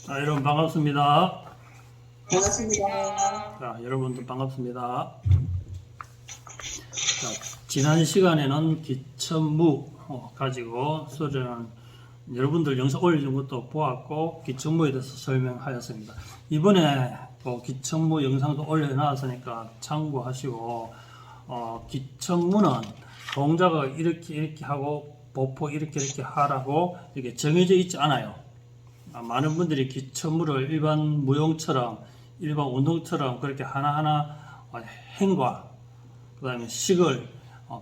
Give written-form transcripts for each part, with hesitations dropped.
여러분 반갑습니다. 반갑습니다. 여러분도 반갑습니다. 지난 시간에는 기천무 가지고 수련한 여러분들 영상 올려준 것도 보았고 기천무에 대해서 설명하였습니다. 이번에 또 기천무 영상도 올려놨으니까 참고하시고 기천무는 동작을 이렇게 하고 보포 이렇게 하라고 이렇게 정해져 있지 않아요. 많은 분들이 기천무를 일반 무용처럼 일반 운동처럼 그렇게 하나하나 행과 그 다음에 식을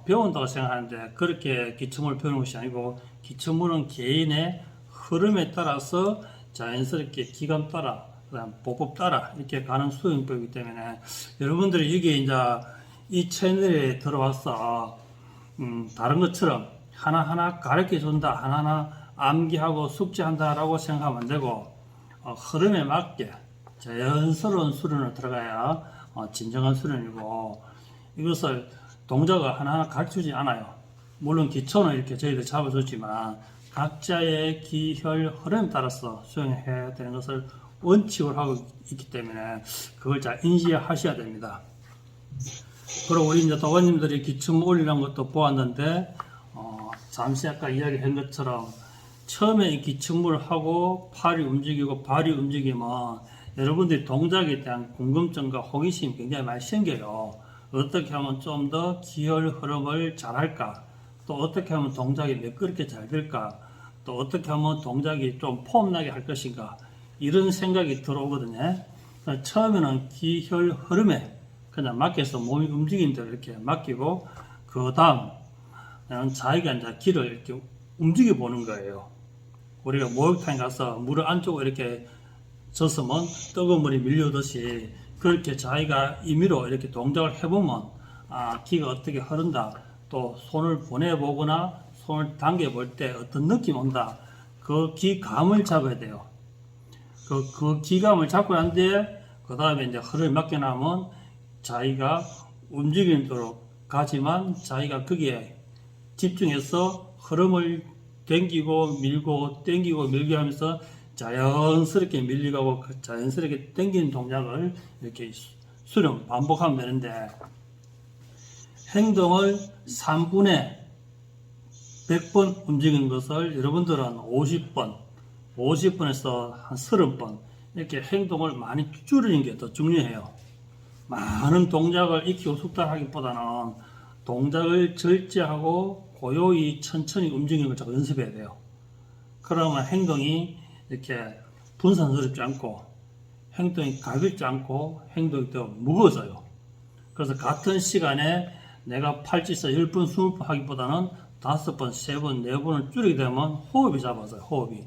배운다고 생각하는데 그렇게 기천무를 배우는 것이 아니고 기천무는 개인의 흐름에 따라서 자연스럽게 기감 따라 그 다음 보법 따라 이렇게 가는 수행법이기 때문에 여러분들이 여기 이제 이 채널에 들어와서 다른 것처럼 하나하나 가르쳐 준다 하나하나 암기하고 숙지한다라고 생각하면 안 되고 흐름에 맞게 자연스러운 수련을 들어가야 진정한 수련이고 이것을 동작을 하나하나 가르치지 않아요. 물론 기초는 이렇게 저희들 잡아줬지만 각자의 기혈 흐름에 따라서 수행해야 되는 것을 원칙으로 하고 있기 때문에 그걸 잘 인지하셔야 됩니다. 그리고 우리 이제 도관님들이 기침 올리는 것도 보았는데 잠시 아까 이야기한 것처럼 처음에 이 기침을 하고 팔이 움직이고 발이 움직이면 여러분들이 동작에 대한 궁금증과 호기심이 굉장히 많이 생겨요. 어떻게 하면 좀 더 기혈 흐름을 잘 할까? 또 어떻게 하면 동작이 매끄럽게 잘 될까? 또 어떻게 하면 동작이 좀 폼나게 할 것인가? 이런 생각이 들어오거든요. 처음에는 기혈 흐름에 그냥 맡겨서 몸이 움직이는 대로 이렇게 맡기고 그 다음 자기가 이제 기를 이렇게 움직여 보는 거예요. 우리가 목욕탕에 가서 물을 안쪽으로 이렇게 젖으면 뜨거운 물이 밀려오듯이 그렇게 자기가 임의로 이렇게 동작을 해보면 기가 어떻게 흐른다 또 손을 보내보거나 손을 당겨볼 때 어떤 느낌이 온다 그 기감을 잡아야 돼요. 그 기감을 잡고 난 뒤에 그 다음에 이제 흐름을 맡겨나면 자기가 움직이는 대로 가지만 자기가 거기에 집중해서 흐름을 당기고 밀고 당기고 밀게 하면서 자연스럽게 밀리고 자연스럽게 당기는 동작을 이렇게 수련 반복하면 되는데 행동을 3분에 100번 움직이는 것을 여러분들은 50번에서 한 30번 이렇게 행동을 많이 줄이는 게 더 중요해요. 많은 동작을 익히고 숙달하기보다는 동작을 절제하고 고요히 천천히 움직이는 걸 자꾸 연습해야 돼요. 그러면 행동이 이렇게 분산스럽지 않고 행동이 가볍지 않고 행동이 더 무거워져요. 그래서 같은 시간에 내가 팔찌서 10번, 20번 하기보다는 5번, 3번, 4번을 줄이게 되면 호흡이 잡아져요. 호흡이.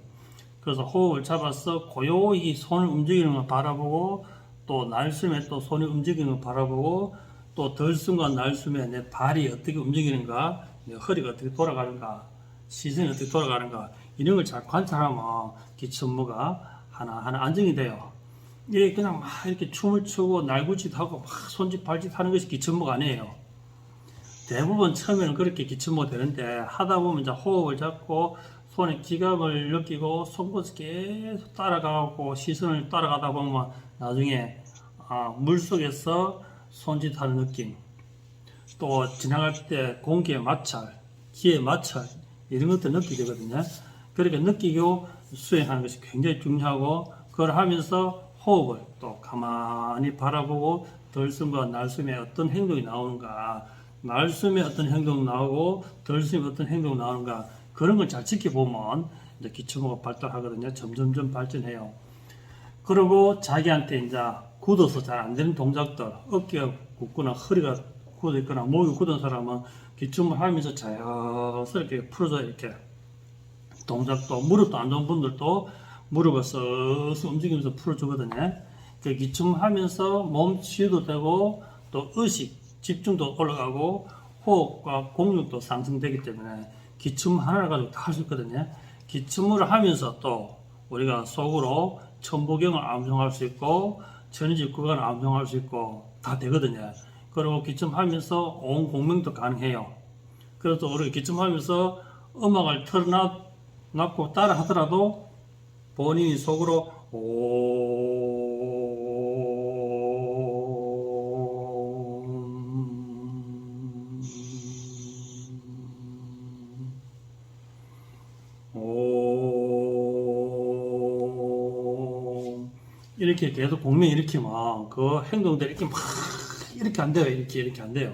그래서 호흡을 잡아서 고요히 손을 움직이는 걸 바라보고 또 날숨에 또 손이 움직이는 걸 바라보고 또 들숨과 날숨에 내 발이 어떻게 움직이는가 내 허리가 어떻게 돌아가는가 시선이 어떻게 돌아가는가 이런 걸 잘 관찰하면 기천무가 하나하나 안정이 돼요. 이게 그냥 막 이렇게 춤을 추고 날구짓 하고 막 손짓 발짓 하는 것이 기천무가 아니에요. 대부분 처음에는 그렇게 기천무가 되는데 하다 보면 이제 호흡을 잡고 손에 기감을 느끼고 손끝을 계속 따라가고 시선을 따라가다 보면 나중에 물속에서 손짓하는 느낌 또 지나갈 때 공기의 마찰, 기의 마찰 이런 것들 느끼게 되거든요. 그렇게 느끼고 수행하는 것이 굉장히 중요하고 그걸 하면서 호흡을 또 가만히 바라보고 들숨과 날숨에 어떤 행동이 나오는가 날숨에 어떤 행동이 나오고 들숨에 어떤 행동이 나오는가 그런 걸 잘 지켜보면 이제 기초무가 발달하거든요. 점점점 발전해요. 그리고 자기한테 이제 굳어서 잘 안 되는 동작들, 어깨가 굳거나 허리가 굳어 있거나 목이 굳은 사람은 기침을 하면서 자연스럽게 풀어줘야 이렇게 동작도 무릎도 안 좋은 분들도 무릎을 쓱쓱 움직이면서 풀어주거든요. 그 기침하면서 몸 치유도 되고 또 의식, 집중도 올라가고 호흡과 공력도 상승되기 때문에 기침 하나를 가지고 다 할 수 있거든요. 기침을 하면서 또 우리가 속으로 천부경을 암송할 수 있고 천지구간을 암송할 수 있고 다 되거든요. 그리고 기침하면서 온 공명도 가능해요. 그래서 우리가 기침하면서 음악을 틀어놨고 따라 하더라도 본인이 속으로 이렇게 계속 공명이 일으키면 그 행동들이 이렇게 막 이렇게 안 돼요. 이렇게 안 돼요.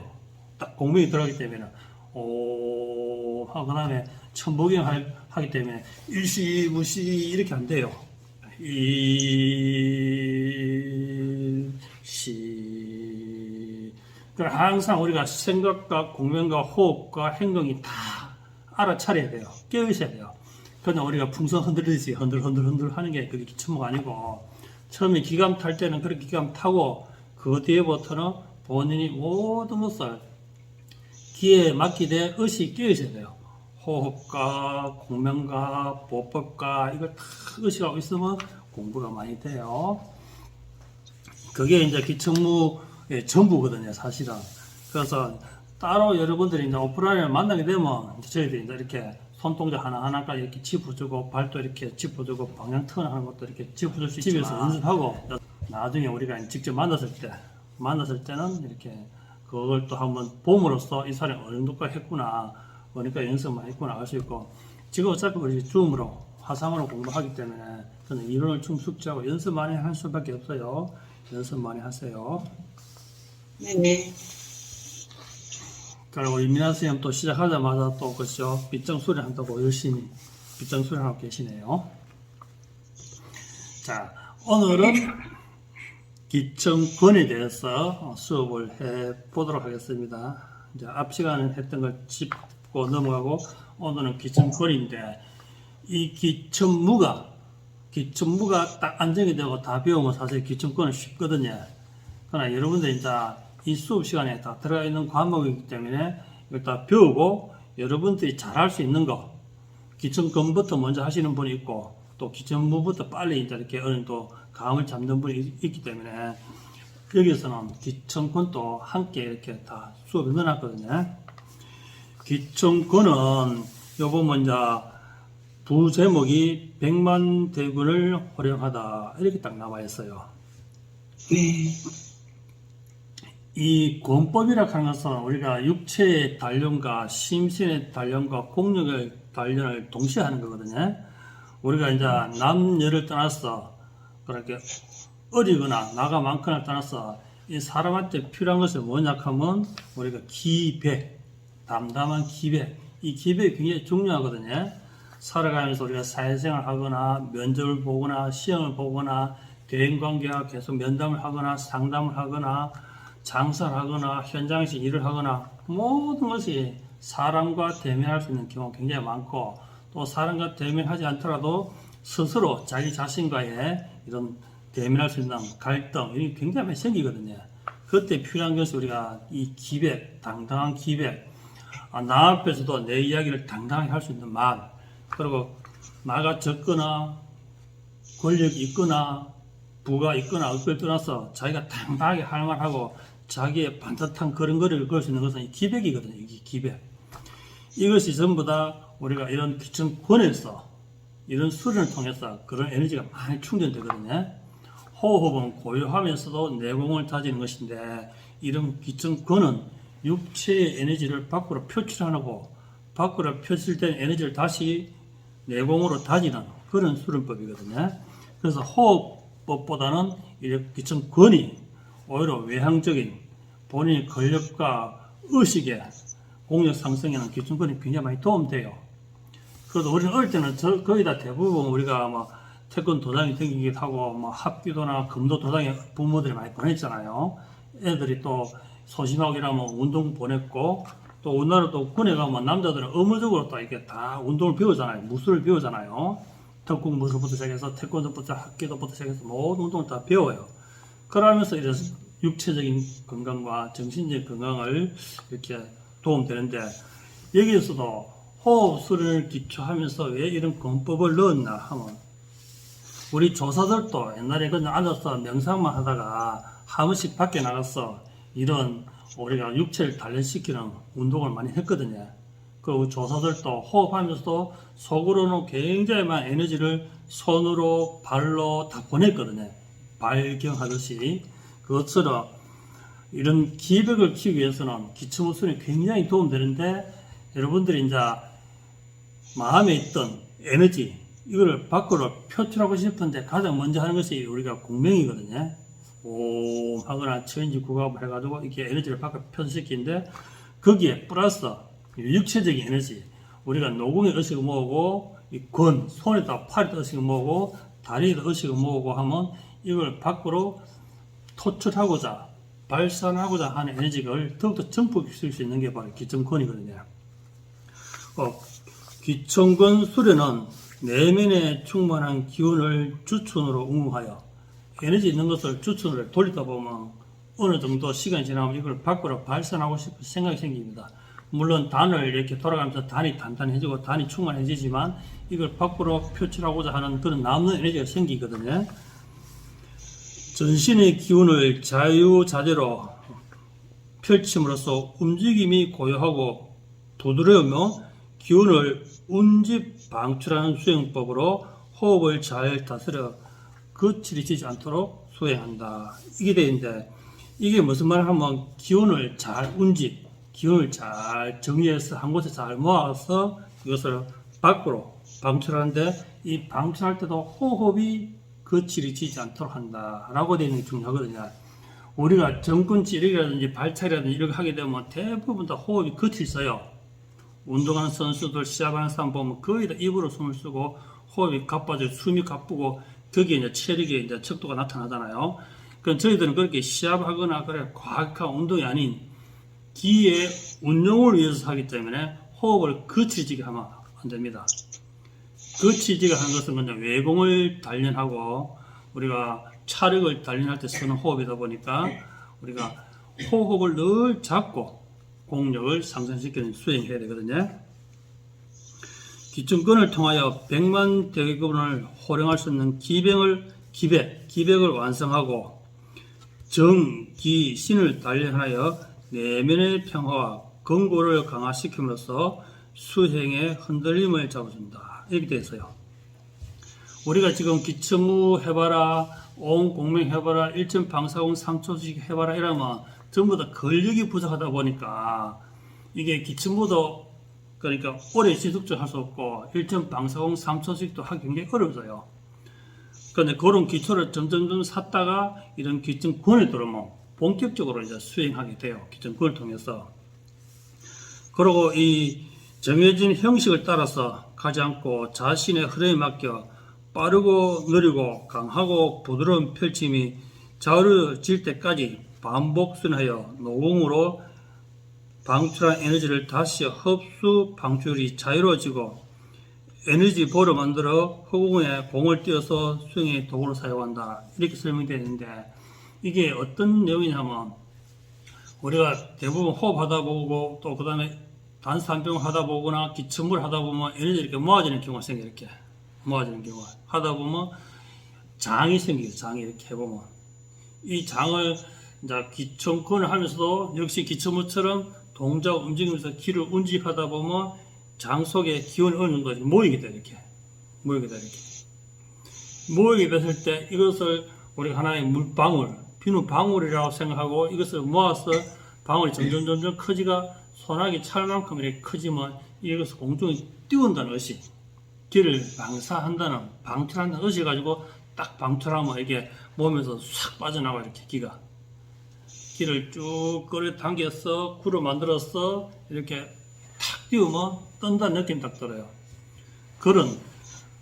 딱 공명이 들어가기 때문에 오 하고 그 다음에 천복경 하기 때문에 일시무시 이렇게 안 돼요. 일시. 그럼 항상 우리가 생각과 공명과 호흡과 행동이 다 알아차려야 돼요. 깨어있어야 돼요. 그냥 우리가 풍선 흔들듯이 흔들 하는 게 그게 기침목 아니고, 처음에 기감 탈 때는 그렇게 기감 타고 그 뒤에부터는 본인이 모든 것을 기에 맡기되 의식이 깨어있어야 돼요. 호흡과 공명과 보법과 이걸 다 의식하고 있으면 공부가 많이 돼요. 그게 이제 기청무의 전부거든요, 사실은. 그래서 따로 여러분들이 이제 오프라인을 만나게 되면 저희들이 이제 이렇게 손동작 하나하나까지 이렇게 짚어주고, 발도 이렇게 짚어주고, 방향 턴하는 것도 이렇게 짚어줄 수 있지만, 집에서 연습하고 나중에 우리가 직접 만났을 때는 이렇게 그걸 또 한번 봄으로써 이 사람이 어느 정도까지 했구나, 그러니까 연습만 했구나 알 수 있고, 지금 어차피 우리 줌으로 화상으로 공부하기 때문에 저는 이론을 좀 숙지하고 연습 많이 할 수밖에 없어요. 연습 많이 하세요. 네네. 그리고 우리 미나 선생님 또 시작하자마자 또 그죠, 빗장 수련 한다고 열심히 빗장 수련하고 계시네요. 자, 오늘은 기청권에 대해서 수업을 해 보도록 하겠습니다. 이제 앞 시간에 했던 걸 짚고 넘어가고, 오늘은 기청권인데, 이 기청무가 딱 안정이 되고 다 배우면 사실 기청권은 쉽거든요. 그러나 여러분들 이제 이 수업 시간에 다 들어가 있는 과목이기 때문에 이걸 다 배우고 여러분들이 잘할 수 있는 거, 기청권부터 먼저 하시는 분이 있고, 또 기청무부터 빨리 이제 이렇게 어느 정도 감을 잡는 분이 있기 때문에 여기서는 기청권도 함께 이렇게 다 수업에 넣어놨거든요. 기청권은 요 보면 이제 부 제목이 100만 대군을 호령하다 이렇게 딱 나와 있어요. 네. 이 권법이라 하는 것은 우리가 육체의 단련과 심신의 단련과 공력의 단련을 동시에 하는 거거든요. 우리가 이제 남녀를 떠나서 그렇게 어리거나 나가 많거나 떠나서 이 사람한테 필요한 것이 뭐냐 하면 우리가 기백, 담담한 기백, 이 기백이 굉장히 중요하거든요. 살아가면서 우리가 사회생활 하거나 면접을 보거나 시험을 보거나 대인관계와 계속 면담을 하거나 상담을 하거나 장사를 하거나 현장에서 일을 하거나 모든 것이 사람과 대면할 수 있는 경우가 굉장히 많고, 또 사람과 대면하지 않더라도 스스로 자기 자신과의 이런 대면할 수 있는 갈등 이게 굉장히 많이 생기거든요. 그때 필요한 것이 우리가 이 기백, 당당한 기백, 나 앞에서도 내 이야기를 당당하게 할 수 있는 말, 그리고 나가 적거나 권력이 있거나 부가 있거나 없걸 떠나서 자기가 당당하게 할 말하고 자기의 반듯한 걸음걸이를 걸 수 있는 것은 이 기백이거든요. 이 기백. 이것이 전부 다 우리가 이런 기청권에서 이런 수련을 통해서 그런 에너지가 많이 충전되거든요. 호흡은 고요하면서도 내공을 다지는 것인데, 이런 기청권은 육체의 에너지를 밖으로 표출하고 밖으로 표출된 에너지를 다시 내공으로 다지는 그런 수련법이거든요. 그래서 호흡법보다는 이 기청권이 오히려 외향적인 본인의 권력과 의식의 공력 상승에는 기청권이 굉장히 많이 도움돼요. 그래도 우리는 어릴 때는 거의 다 대부분 우리가 뭐 태권 도장이 생기기도 하고, 뭐 합기도나 금도 도장에 부모들이 많이 보냈잖아요. 애들이 또 소심하고 이러면 운동 보냈고, 또 우리나라 또 군에 가면 남자들은 의무적으로 또 이렇게 다 운동을 배우잖아요. 무술을 배우잖아요. 특공 무술부터 시작해서 태권도부터 합기도부터 시작해서 모든 운동을 다 배워요. 그러면서 이런 육체적인 건강과 정신적인 건강을 이렇게 도움되는데, 여기에서도 호흡 수련을 기초하면서 왜 이런 권법을 넣었나 하면, 우리 조사들도 옛날에 그냥 앉아서 명상만 하다가 한 번씩 밖에 나가서 이런 우리가 육체를 단련시키는 운동을 많이 했거든요. 그 조사들도 호흡하면서도 속으로는 굉장히 많은 에너지를 손으로 발로 다 보냈거든요. 발경하듯이. 그것처럼 이런 기백을 키우기 위해서는 기침호흡술이 굉장히 도움되는데, 여러분들이 이제 마음에 있던 에너지 이거를 밖으로 표출하고 싶은데 가장 먼저 하는 것이 우리가 공명이거든요. 오 하거나 천지 구갑을 해가지고 이렇게 에너지를 밖으로 표출시키는데, 거기에 플러스 육체적인 에너지, 우리가 노궁에 의식을 모으고 이 손에다 팔에다 의식을 모으고 다리에다 의식을 모으고 하면 이걸 밖으로 토출하고자 발산하고자 하는 에너지를 더욱더 증폭시킬 수 있는 게 바로 기청근이거든요. 기청근 수련은 내면에 충만한 기운을 주천으로 응용하여 에너지 있는 것을 주천으로 돌리다 보면 어느 정도 시간이 지나면 이걸 밖으로 발산하고 싶은 생각이 생깁니다. 물론 단을 이렇게 돌아가면서 단이 단단해지고 단이 충만해지지만 이걸 밖으로 표출하고자 하는 그런 남는 에너지가 생기거든요. 전신의 기운을 자유자재로 펼침으로써 움직임이 고요하고 부드러우며 기운을 운집 방출하는 수행법으로 호흡을 잘 다스려 거칠이 지지 않도록 수행한다. 이게 되는데, 이게 무슨 말을 하면 기운을 잘 운집, 기운을 잘 정리해서 한 곳에 잘 모아서 이것을 밖으로 방출하는데, 이 방출할 때도 호흡이 거칠이 지지 않도록 한다라고 되어 있는 게 중요하거든요. 우리가 정근 찌르기라든지 발차기라든지 이렇게 하게 되면 대부분 다 호흡이 거칠어요. 운동하는 선수들, 시합하는 사람 보면 거의 다 입으로 숨을 쉬고 호흡이 가빠져 숨이 가쁘고 거기에 이제 체력의 이제 척도가 나타나잖아요. 그럼 저희들은 그렇게 시합하거나 그래 과학한 운동이 아닌 기의 운용을 위해서 하기 때문에 호흡을 거칠지게 하면 안 됩니다. 거칠지게 하는 것은 먼저 외공을 단련하고 우리가 차력을 단련할 때 쓰는 호흡이다 보니까 우리가 호흡을 늘 잡고 공력을 상승시키는 수행해야 되거든요. 기청근을 통하여 100만 대기근을 호령할 수 있는 기백을 완성하고 기, 신을 단련하여 내면의 평화와 건고를 강화시킴으로써 수행의 흔들림을 잡아준다. 이렇게 되어 있어요. 우리가 지금 기침무 해봐라, 공명 해봐라, 1.방사공 3초씩 해봐라 이러면 전부 다 근력이 부족하다 보니까 이게 기침무도 그러니까 오래 지속적으로 할 수 없고 1.방사공 3초씩도 하기 굉장히 어려워져요. 그런데 그런 기초를 점점 쌓다가 이런 기침근을 들어오면 본격적으로 이제 수행하게 돼요. 기침근을 통해서. 그리고 이 정해진 형식을 따라서 가지 않고 자신의 흐름에 맡겨 빠르고 느리고 강하고 부드러운 펼침이 자유로워질 때까지 반복 수행하여 노공으로 방출한 에너지를 다시 흡수 방출이 자유로워지고 에너지 볼을 만들어 허공에 공을 띄어서 수행의 도구로 사용한다. 이렇게 설명되어 있는데, 이게 어떤 내용이냐면 우리가 대부분 호흡하다 보고 또 그 다음에 단산병 하다 보거나 기침을 하다 보면 에너지 이렇게 모아지는 경우가 생겨요. 이렇게 모아지는 경우가 하다 보면 장이 생겨요. 장이 이렇게 해보면 이 장을 이제 기청근을 하면서도 역시 기침무처럼 동작 움직이면서 기를 운집하다 보면 장 속에 기운이 어느 정도 모이게 돼. 이렇게 모이게 돼. 이렇게 모이게 됐을 때 이것을 우리가 하나의 물방울, 비누 방울이라고 생각하고 이것을 모아서 방울이 점점 크지가 소나기 찰 만큼 이렇게 크지만 이것을 공중에 띄운다는 의식, 기를 방출한다는 의식 가지고 딱 방출하면 이게 몸에서 싹 빠져나와. 이렇게 기를 쭉 끌어당겨서 구로 만들어서 이렇게 탁 띄우면 뜬다는 느낌 딱 들어요. 그런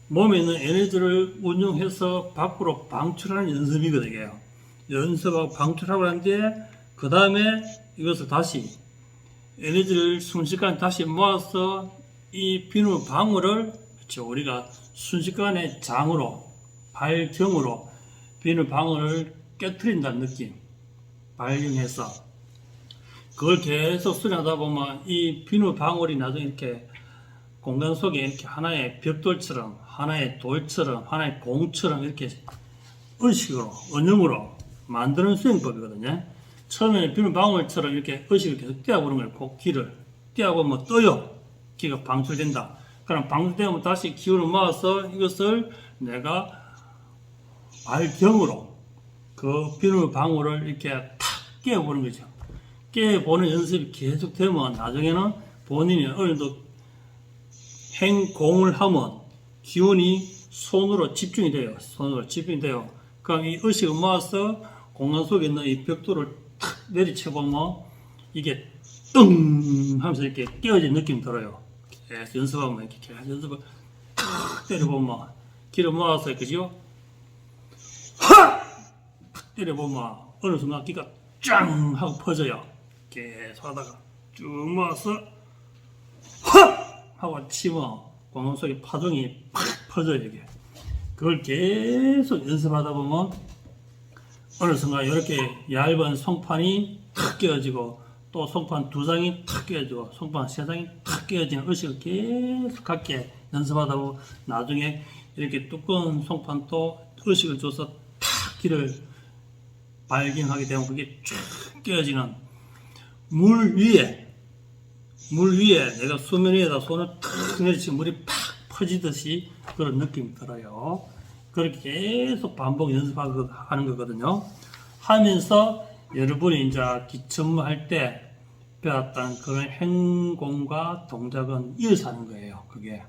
몸에 있는 에너지를 운용해서 밖으로 방출하는 연습이거든요. 연습하고 방출하고 난 뒤에 그 다음에 이것을 다시 에너지를 순식간에 다시 모아서 이 비누 방울을 우리가 순식간에 장으로 발경으로 비누 방울을 깨트린다는 느낌, 발경해서 그걸 계속 수련하다 보면 이 비누 방울이 나중에 이렇게 공간 속에 이렇게 하나의 벽돌처럼, 하나의 돌처럼, 하나의 공처럼 이렇게 의식으로, 언형으로 만드는 수행법이거든요. 처음에는 비누 방울처럼 이렇게 의식을 계속 띄워보는 거예요. 기를 띄워보면 떠요. 기가 방출된다. 그럼 방출되면 다시 기운을 모아서 이것을 내가 발경으로 그 비누 방울을 이렇게 탁 깨워보는 거죠. 깨보는 연습이 계속 되면 나중에는 본인이 어느 정도 행공을 하면 기운이 손으로 집중이 돼요. 손으로 집중이 돼요. 그럼 이 의식을 모아서 공간 속에 있는 이 벽돌을 탁 내리쳐보면 이게 뚱 하면서 이렇게 깨어진 느낌이 들어요. 계속 연습하면 이렇게 계속 연습을 탁 때려보면 기를 모아서 그죠? 탁 때려보면 어느 순간 기가 짱 하고 퍼져요. 계속 하다가 쭉 모아서 하고 치면 공간 속에 파동이 팍 퍼져요. 이게 그걸 계속 연습하다 보면 어느 순간 이렇게 얇은 송판이 탁 깨어지고 또 송판 2장이 탁 깨어지고 송판 3장이 탁 깨어지는 의식을 계속 갖게 연습하다 보면 나중에 이렇게 두꺼운 송판도 의식을 줘서 탁 길을 발견하게 되면 그게 쭉 깨어지는 물 위에 내가 수면 위에다 손을 탁 내리치면 물이 팍 퍼지듯이 그런 느낌이 들어요. 그렇게 계속 반복 연습하는 거거든요. 하면서 여러분이 이제 기천무 할 때 배웠던 그런 행공과 동작은 이어서 하는 거예요. 그게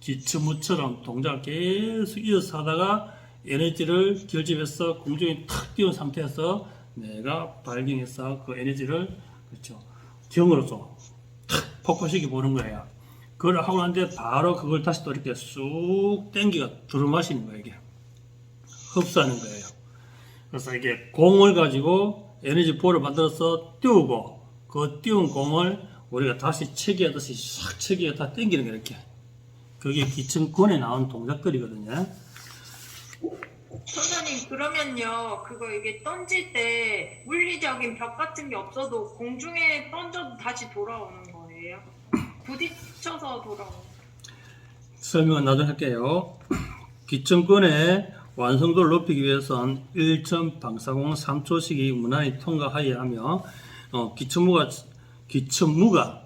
기천무처럼 동작을 계속 이어서 하다가 에너지를 결집해서 공중에 탁 띄운 상태에서 내가 발견해서 그 에너지를 그렇죠 경으로서 탁 폭발시켜 보는 거예요. 그걸 하고 나는데 바로 그걸 다시 또 이렇게 쑥 땡기가 들어마시는 거예요. 이게 흡수하는 거예요. 그래서 이게 공을 가지고 에너지 볼을 만들어서 띄우고 그 띄운 공을 우리가 다시 체기하듯이 싹 체기가 다 땡기는 거예요. 이렇게 그게 기천권에 나온 동작들이거든요. 선생님 그러면요 그거 이게 던질 때 물리적인 벽 같은 게 없어도 공중에 던져도 다시 돌아오는 거예요? 부딪혀서 돌아오는 설명은 나중에 할게요. 기천권의 완성도를 높이기 위해서는 1점 방사공 3초씩이 무난히 통과하여야 하며 기천무가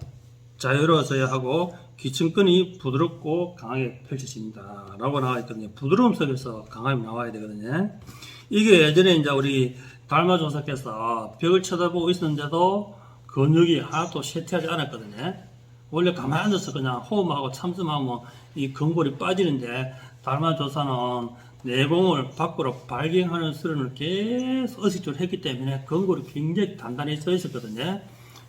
자유로워져야 하고 기천권이 부드럽고 강하게 펼쳐집니다. 라고 나와 있거든요. 부드러움 속에서 강함이 나와야 되거든요. 이게 예전에 이제 우리 달마조사께서 벽을 쳐다보고 있었는데도 근육이 하나도 쇠퇴하지 않았거든요. 원래 가만히 앉아서 그냥 호흡하고 참숨하면 이 근골이 빠지는데 달마조사는 내공을 밖으로 발경하는 수련을 계속 의식적으로 했기 때문에 근골이 굉장히 단단해져 있었거든요.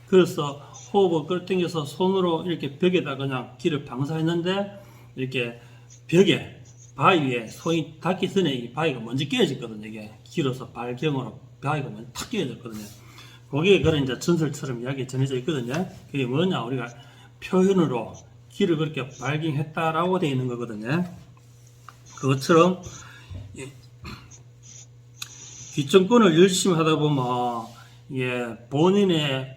그래서 호흡을 끌어당겨서 손으로 이렇게 벽에다 그냥 기를 방사했는데 이렇게 벽에 바위 위에 손이 닿기 전에 이 바위가 먼저 깨어졌거든요. 이게 길어서 발경으로 바위가 먼저 탁 깨어졌거든요. 그게 그런 이제 전설처럼 이야기 전해져 있거든요. 그게 뭐냐 우리가 표현으로 길을 그렇게 발견했다라고 되어 있는 거거든요. 그것처럼 기천권을 열심히 하다 보면 본인의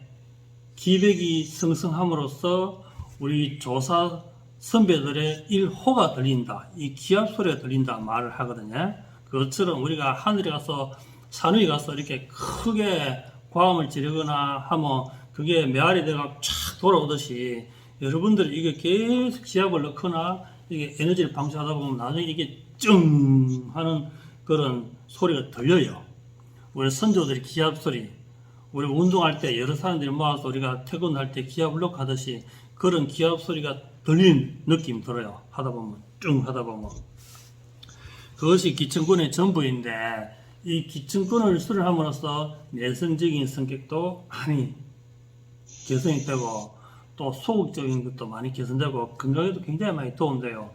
기백이 성성함으로써 우리 조사 선배들의 일호가 들린다, 이 기합 소리가 들린다 말을 하거든요. 그것처럼 우리가 하늘에 가서 산 위에 가서 이렇게 크게 과음을 지르거나 하면 그게 메아리 내가 쫙 돌아오듯이 여러분들이 이게 계속 기합을 넣거나 이게 에너지를 방출하다 보면 나중에 이게 쭝 하는 그런 소리가 들려요. 우리 선조들이 기합 소리, 우리 운동할 때 여러 사람들이 모아서 우리가 퇴근할 때 기합을 넣고 하듯이 그런 기합 소리가 들리는 느낌이 들어요. 하다 보면 쭝 하다 보면 그것이 기천권의 전부인데 이 기천권을 수련함으로써 내성적인 성격도 많이 개선이 되고 또 소극적인 것도 많이 개선되고 건강에도 굉장히 많이 도움돼요.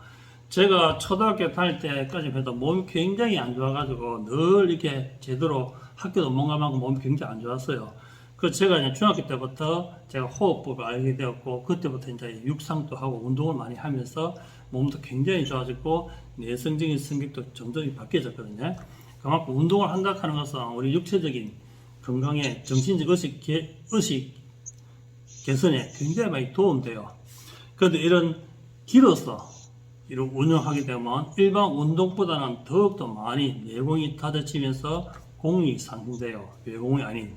제가 초등학교 다닐 때까지 해도 몸이 굉장히 안 좋아가지고 늘 이렇게 제대로 학교도 못 가고 몸이 굉장히 안 좋았어요. 그래서 제가 이제 중학교 때부터 제가 호흡법을 알게 되었고 그때부터 이제 육상도 하고 운동을 많이 하면서 몸도 굉장히 좋아졌고 내성적인 성격도 점점 바뀌어졌거든요. 그만큼 운동을 한다 하는 것은 우리 육체적인 건강에 정신적 의식 개선에 굉장히 많이 도움돼요. 그런데 이런 길어서 이런 운영하게 되면 일반 운동보다는 더욱더 많이 내공이 다져지면서 공이 상승돼요. 외공이 아닌.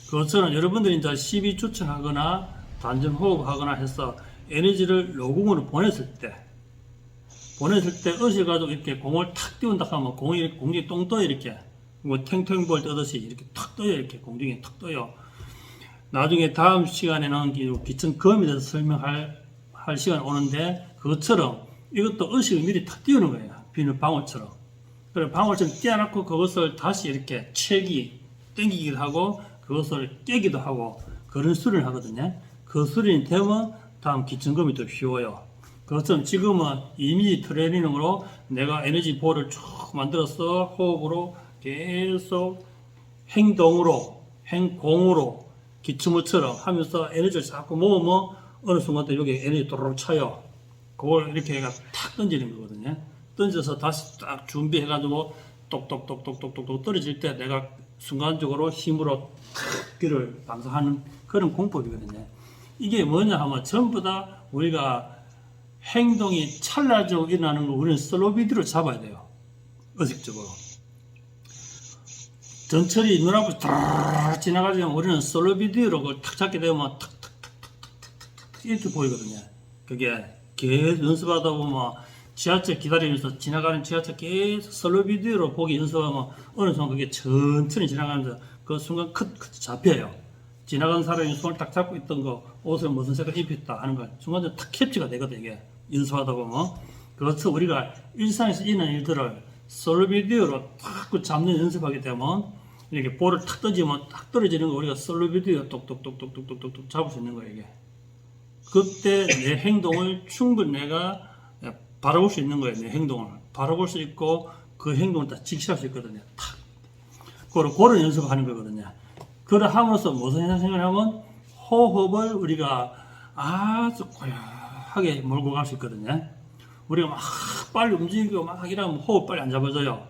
그것처럼 여러분들이 이제 12주천하거나 단전 호흡하거나 해서 에너지를 노궁으로 보냈을 때 의식을 가지고 이렇게 공을 탁 띄운다 하면 공중에 똥 떠요, 이렇게. 뭐 탱탱볼 뜨듯이 이렇게 탁 떠요, 이렇게 공중에 탁 떠요. 나중에 다음 시간에는 기천검에 대해서 설명할 시간이 오는데, 그것처럼 이것도 의식을 미리 탁 띄우는 거예요. 비눗방울처럼. 그래, 방울처럼 띄워놓고 그것을 다시 이렇게 땡기기도 하고, 그것을 깨기도 하고, 그런 수련을 하거든요. 그 수련이 되면 다음 기천검이 더 쉬워요. 그것처럼 지금은 이미지 트레이닝으로 내가 에너지 볼을 쭉 만들어서 호흡으로 계속 행동으로, 행공으로 기침처럼 하면서 에너지를 자꾸 모으면 어느 순간 또 여기 에너지 도로록 차요. 그걸 이렇게 해가 탁 던지는 거거든요. 던져서 다시 딱 준비해가지고 똑똑똑똑똑똑 떨어질 때 내가 순간적으로 힘으로 탁 길을 방사하는 그런 공법이거든요. 이게 뭐냐 하면 전부 다 우리가 행동이 찰나적으로 일어나는 걸 우리는 슬로우 비디오로 잡아야 돼요. 의식적으로. 전철이 눈앞으로 탁 지나가지면 우리는 슬로우 비디오로 그걸 탁 잡게 되면 탁탁탁탁탁탁 이렇게 보이거든요. 그게 계속 연습하다 보면 지하철 기다리면서 지나가는 지하철 계속 슬로우 비디오로 보기 연습하면 어느 순간 그게 천천히 지나가면서 그 순간 잡혀요. 지나간 사람이 손을 딱 잡고 있던 거, 옷을 무슨 색깔 입혔다 하는 거 순간적으로 탁 캡처가 되거든, 이게. 연습하다 보면. 그렇죠. 우리가 일상에서 있는 일들을 솔로 비디오로 탁 잡는 연습하게 되면, 이렇게 볼을 탁 던지면 탁 떨어지는 거 우리가 솔로 비디오 똑똑똑똑똑똑똑 잡을 수 있는 거예요, 이게. 그때 내 행동을 충분히 내가 바라볼 수 있는 거예요, 내 행동을. 바라볼 수 있고, 그 행동을 다 직시할 수 있거든요, 탁. 그런 연습을 하는 거거든요. 그걸 하면서 무슨 생각을 하면 호흡을 우리가 아주 고요하게 몰고 갈 수 있거든요. 우리가 막 빨리 움직이고 막 이러면 호흡 빨리 안 잡아져요.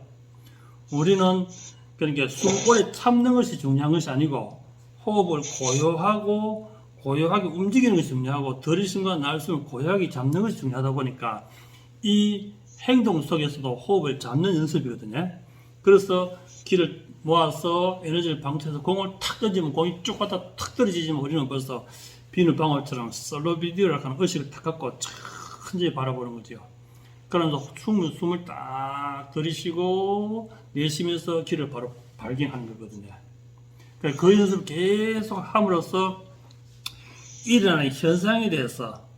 우리는 그러니까 숨 오래 참는 것이 중요한 것이 아니고 호흡을 고요하게 움직이는 것이 중요하고 들이숨과 날숨을 고요하게 잡는 것이 중요하다 보니까 이 행동 속에서도 호흡을 잡는 연습이거든요. 그래서 기를 모아서 에너지를 방출해서 공을 탁 던지면 공이 쭉 갔다 탁 떨어지지만 우리는 벌써 비눗방울처럼 솔로 비디오라고 하는 의식을 탁 갖고 천천히 바라보는 거죠. 그러면서 숨을 딱 들이쉬고 내쉬면서 길을 바로 발견하는 거거든요. 그러니까 그 연습을 계속 함으로써 일어나는 현상에 대해서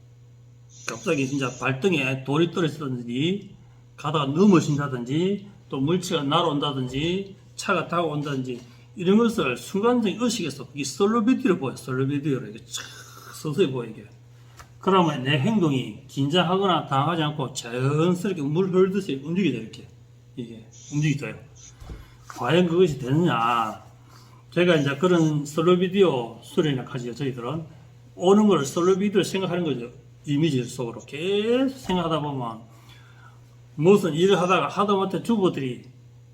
갑자기 진짜 발등에 돌이 떨어지든지 가다가 넘어진다든지 또 물체가 날아온다든지 차가 다가온다든지 이런 것을 순간적인 의식에서 이 솔로 비디오로 보여요. 솔로 비디오로 이렇게 쫙 서서히 보여 이게. 그러면 내 행동이 긴장하거나 당하지 않고 자연스럽게 물 흐르듯이 움직이죠. 이렇게 이게 움직이져요. 과연 그것이 되느냐? 제가 이제 그런 솔로 비디오 수련을 가지고 저희들은 오는 걸 솔로 비디오를 생각하는 거죠. 이미지 속으로 계속 생각하다 보면 무슨 일을 하다가 하다못해 주부들이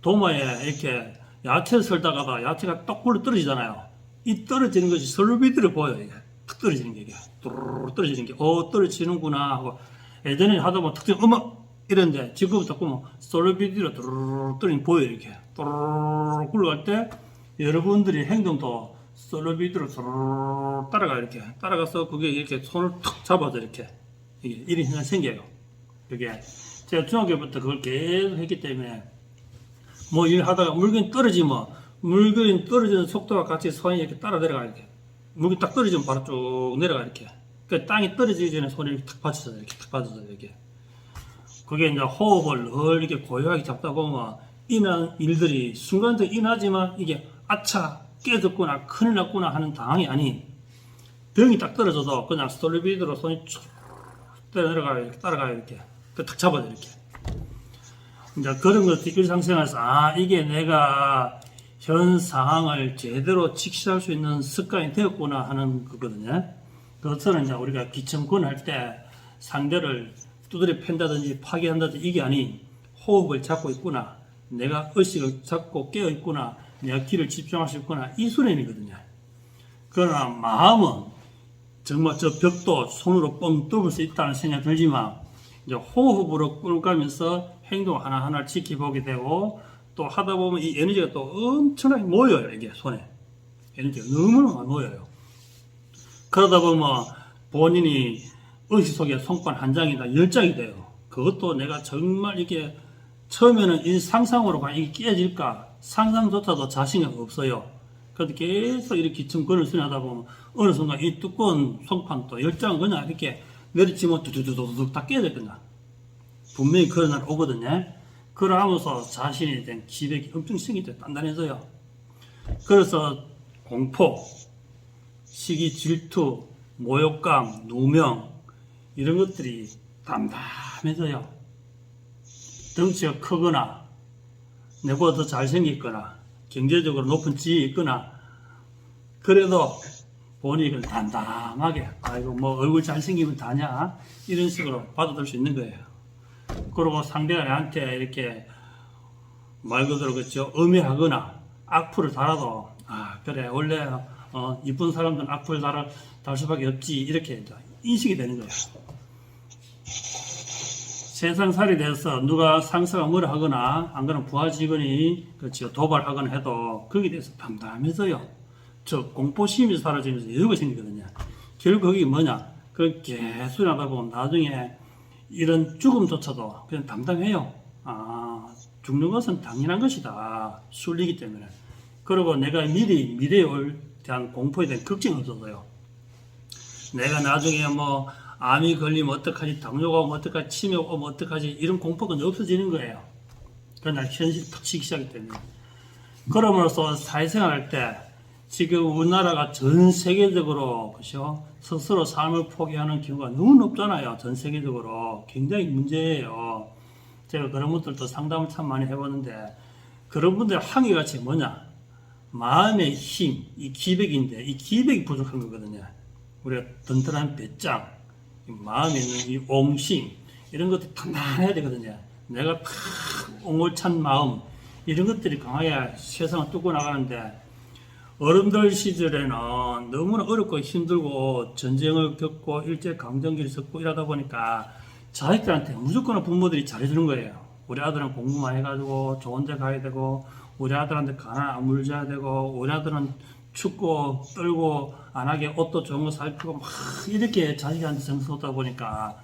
도마에 이렇게 야채를 썰다가 야채가 똑 굴러 떨어지잖아요. 이 떨어지는 것이 솔로 비디오로 보여요. 이게 툭 떨어지는 게 이게 뚜루루루 떨어지는 게 떨어지는구나 하고 예전에 하다 보면 특정 이런데 지금부터 보면 솔로 비디오로 뚜루루루 떨어지는 게 보여요. 이렇게 뚜루루루 굴러갈 때 여러분들이 행동도 솔로 비디오로 뚜루루루 이렇게 따라가서 그게 이렇게 손을 툭 잡아서 이렇게 이게 이런 현상이 생겨요. 그게 제가 중학교부터 그걸 계속 했기 때문에 뭐 일하다가 물건이 떨어지면 물건이 떨어지는 속도와 같이 손이 이렇게 따라 내려가 이렇게 물건이 딱 떨어지면 바로 쭉 내려가 이렇게 그러니까 땅이 떨어지기 전에 손이 이렇게 탁 받쳐서 이렇게 탁 받쳐서 이렇게 그게 이제 호흡을 늘 이렇게 고요하게 잡다 보면 인한 일들이 순간적으로 인하지만 이게 아차 깨졌구나 큰일 났구나 하는 당황이 아닌 병이 딱 떨어져도 그냥 솔리비드로 손이 쭉 내려가요 이렇게 따라가요 이렇게 탁 잡아요 이렇게 이제 그런 것들 일상생활에서 이게 내가 현 상황을 제대로 직시할 수 있는 습관이 되었구나 하는 거거든요. 그것처럼 이제 우리가 기천권 할 때 상대를 두드려 팬다든지 파괴한다든지 이게 아닌 호흡을 잡고 있구나 내가 의식을 잡고 깨어 있구나 내가 길을 집중할 수 있구나 이 수련이거든요. 그러나 마음은 정말 저 벽도 손으로 뻥 뚫을 수 있다는 생각이 들지만 이제 호흡으로 끌고 가면서 행동 하나하나를 지켜보게 되고 또 하다 보면 이 에너지가 또 엄청나게 모여요. 이게 손에 에너지가 너무너무 모여요. 그러다 보면 본인이 의식속에 송판 한 장이나 10장이 돼요. 그것도 내가 정말 이게 처음에는 이 상상으로 과연 이게 깨질까 상상조차도 자신이 없어요. 그래도 계속 이렇게 기침근을 수행하다 보면 어느 순간 이 두꺼운 송판도 10장은 그냥 이렇게 내리치면 두두두두둑 다 깨졌거든요. 분명히 그런 날 오거든요. 그러면서 자신에 대한 기백이 엄청 생길 때 단단해져요. 그래서 공포, 시기, 질투, 모욕감, 누명 이런 것들이 담담해져요. 덩치가 크거나 내보다 더 잘생겼거나 경제적으로 높은 지위에 있거나 그래도 본인이 그걸 담담하게 아이고 뭐 얼굴 잘생기면 다냐 이런 식으로 받아들일 수 있는 거예요. 그리고 상대가 나한테 이렇게 말 그대로 그렇죠 음해하거나 악플을 달아도 아 그래 원래 이쁜 사람들은 악플 달 수밖에 없지 이렇게 인식이 되는 거예요. 세상살이 돼서 누가 상사가 뭐라 하거나 안 그러면 부하 직원이 그렇죠 도발하거나 해도 거기에 대해서 담담해져요. 저 공포심이 사라지면서 여유가 생기거든요. 결국 그게 뭐냐 그걸 계속 하다 보면 나중에 이런 죽음조차도 그냥 담담해요. 아 죽는 것은 당연한 것이다. 술리기 때문에. 그리고 내가 미래에 올 대한 공포에 대한 걱정이 없어서요. 내가 나중에 뭐 암이 걸리면 어떡하지, 당뇨가 오면 어떡하지, 치매가 오면 어떡하지 이런 공포가 없어지는 거예요. 그러나 현실이 탁 치기 시작하기 때문에. 그러므로써 사회생활할 때 지금 우리나라가 전 세계적으로 그죠 스스로 삶을 포기하는 경우가 너무 높잖아요. 전 세계적으로 굉장히 문제예요. 제가 그런 분들도 상담을 참 많이 해봤는데 그런 분들 한계같이 뭐냐 마음의 힘, 이 기백인데 이 기백이 부족한 거거든요. 우리가 든든한 배짱 마음에 있는 이 옹심 이런 것들이 단단해야 되거든요. 내가 탁 옹골찬 마음 이런 것들이 강하게 세상을 뚫고 나가는데 어른들 시절에는 너무나 어렵고 힘들고 전쟁을 겪고 일제강점기를 겪고 이러다 보니까 자식들한테 무조건 부모들이 잘해주는 거예요. 우리 아들은 공부만 해가지고 좋은 데 가야 되고 우리 아들한테 가난 안 물져야 되고 우리 아들은 춥고 떨고 안 하게 옷도 좋은 거 살피고 막 이렇게 자식한테 정서 쏟다 보니까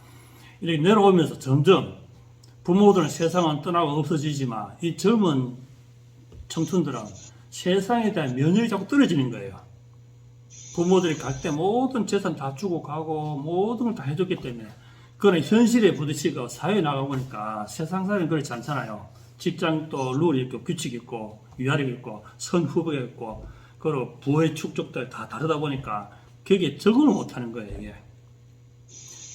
이렇게 내려오면서 점점 부모들은 세상은 떠나고 없어지지만 이 젊은 청춘들은 세상에 대한 면역이 자꾸 떨어지는 거예요. 부모들이 갈 때 모든 재산 다 주고 가고 모든 걸 다 해줬기 때문에 그건 현실에 부딪히고 사회에 나가보니까 세상살이는 그렇지 않잖아요. 직장도 룰이 있고 규칙이 있고 위아래가 있고 선후배가 있고 그리고 부의 축적들 다 다르다 보니까 거기에 적응을 못하는 거예요. 이게.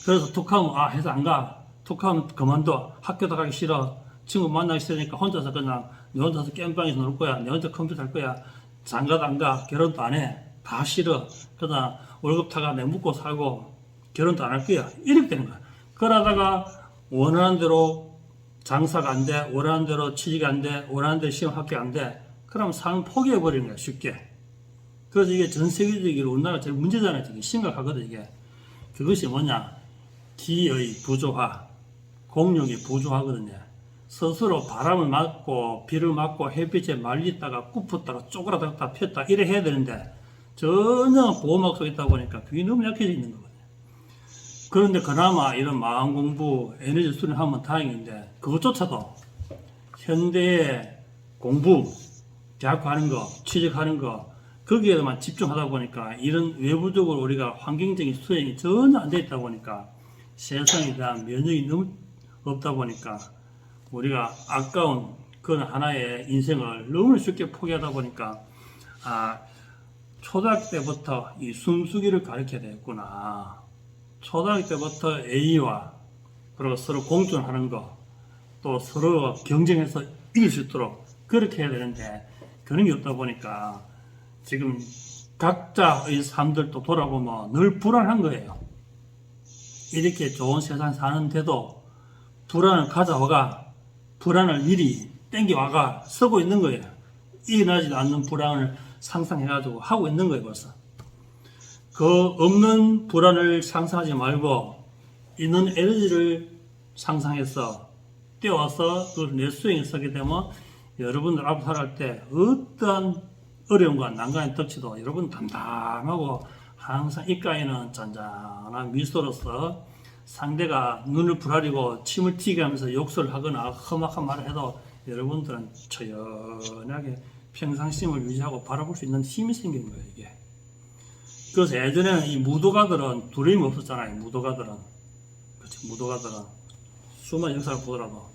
그래서 툭하면 회사 안 가. 툭하면 그만둬. 학교도 가기 싫어. 친구 만나기 싫으니까 혼자서 그냥 내 혼자서 게임방에서 놀 거야. 내 혼자 컴퓨터 할 거야. 장가도 안 가. 결혼도 안 해. 다 싫어. 그러다 월급 타가 내 묵고 살고 결혼도 안 할 거야. 이렇게 되는 거야. 그러다가 원하는 대로 장사가 안 돼. 원하는 대로 취직이 안 돼. 원하는 대로 시험 합격 안 돼. 그럼 삶을 포기해버리는 거야. 쉽게. 그래서 이게 전 세계적으로 우리나라 제일 문제잖아요. 되게 심각하거든 이게. 그것이 뭐냐. 기의 부조화. 공력이 부조하거든요. 스스로 바람을 맞고 비를 맞고 햇빛에 말리다가 굽었다가 쪼그라들었다 폈다 이래 해야 되는데 전혀 보호막 속에 있다 보니까 그게 너무 약해져 있는 거거든요. 그런데 그나마 이런 마음 공부, 에너지 수련하면 다행인데 그것조차도 현대의 공부, 대학 가는 거, 취직하는 거 거기에만 집중하다 보니까 이런 외부적으로 우리가 환경적인 수행이 전혀 안 돼 있다 보니까 세상에 대한 면역이 너무 없다 보니까 우리가 아까운 그런 하나의 인생을 너무 쉽게 포기하다 보니까 초등학교 때부터 이 숨수기를 가르쳐야 되겠구나. 초등학교 때부터 A와 그리고 서로 공존하는 거 또 서로 경쟁해서 이길 수 있도록 그렇게 해야 되는데 그런 게 없다 보니까 지금 각자의 삶들도 돌아보면 늘 불안한 거예요. 이렇게 좋은 세상 사는데도 불안을 가져와가 불안을 미리 땡겨와가 쓰고 있는 거예요. 일어나지도 않는 불안을 상상해가지고 하고 있는 거예요 벌써. 그 없는 불안을 상상하지 말고 있는 에너지를 상상해서 떼어와서 그걸 내 수행에 쓰게 되면 여러분들 앞으로 살아갈 때 어떠한 어려움과 난관에 닥치도 여러분 담담하고 항상 입가에는 잔잔한 미소로서 상대가 눈을 부라리고 침을 튀게 하면서 욕설을 하거나 험악한 말을 해도 여러분들은 처연하게 평상심을 유지하고 바라볼 수 있는 힘이 생기는 거예요, 이게. 그래서 예전에는 이 무도가들은 두려움이 없었잖아요, 무도가들은. 그렇죠, 무도가들은. 수많은 역사를 보더라도.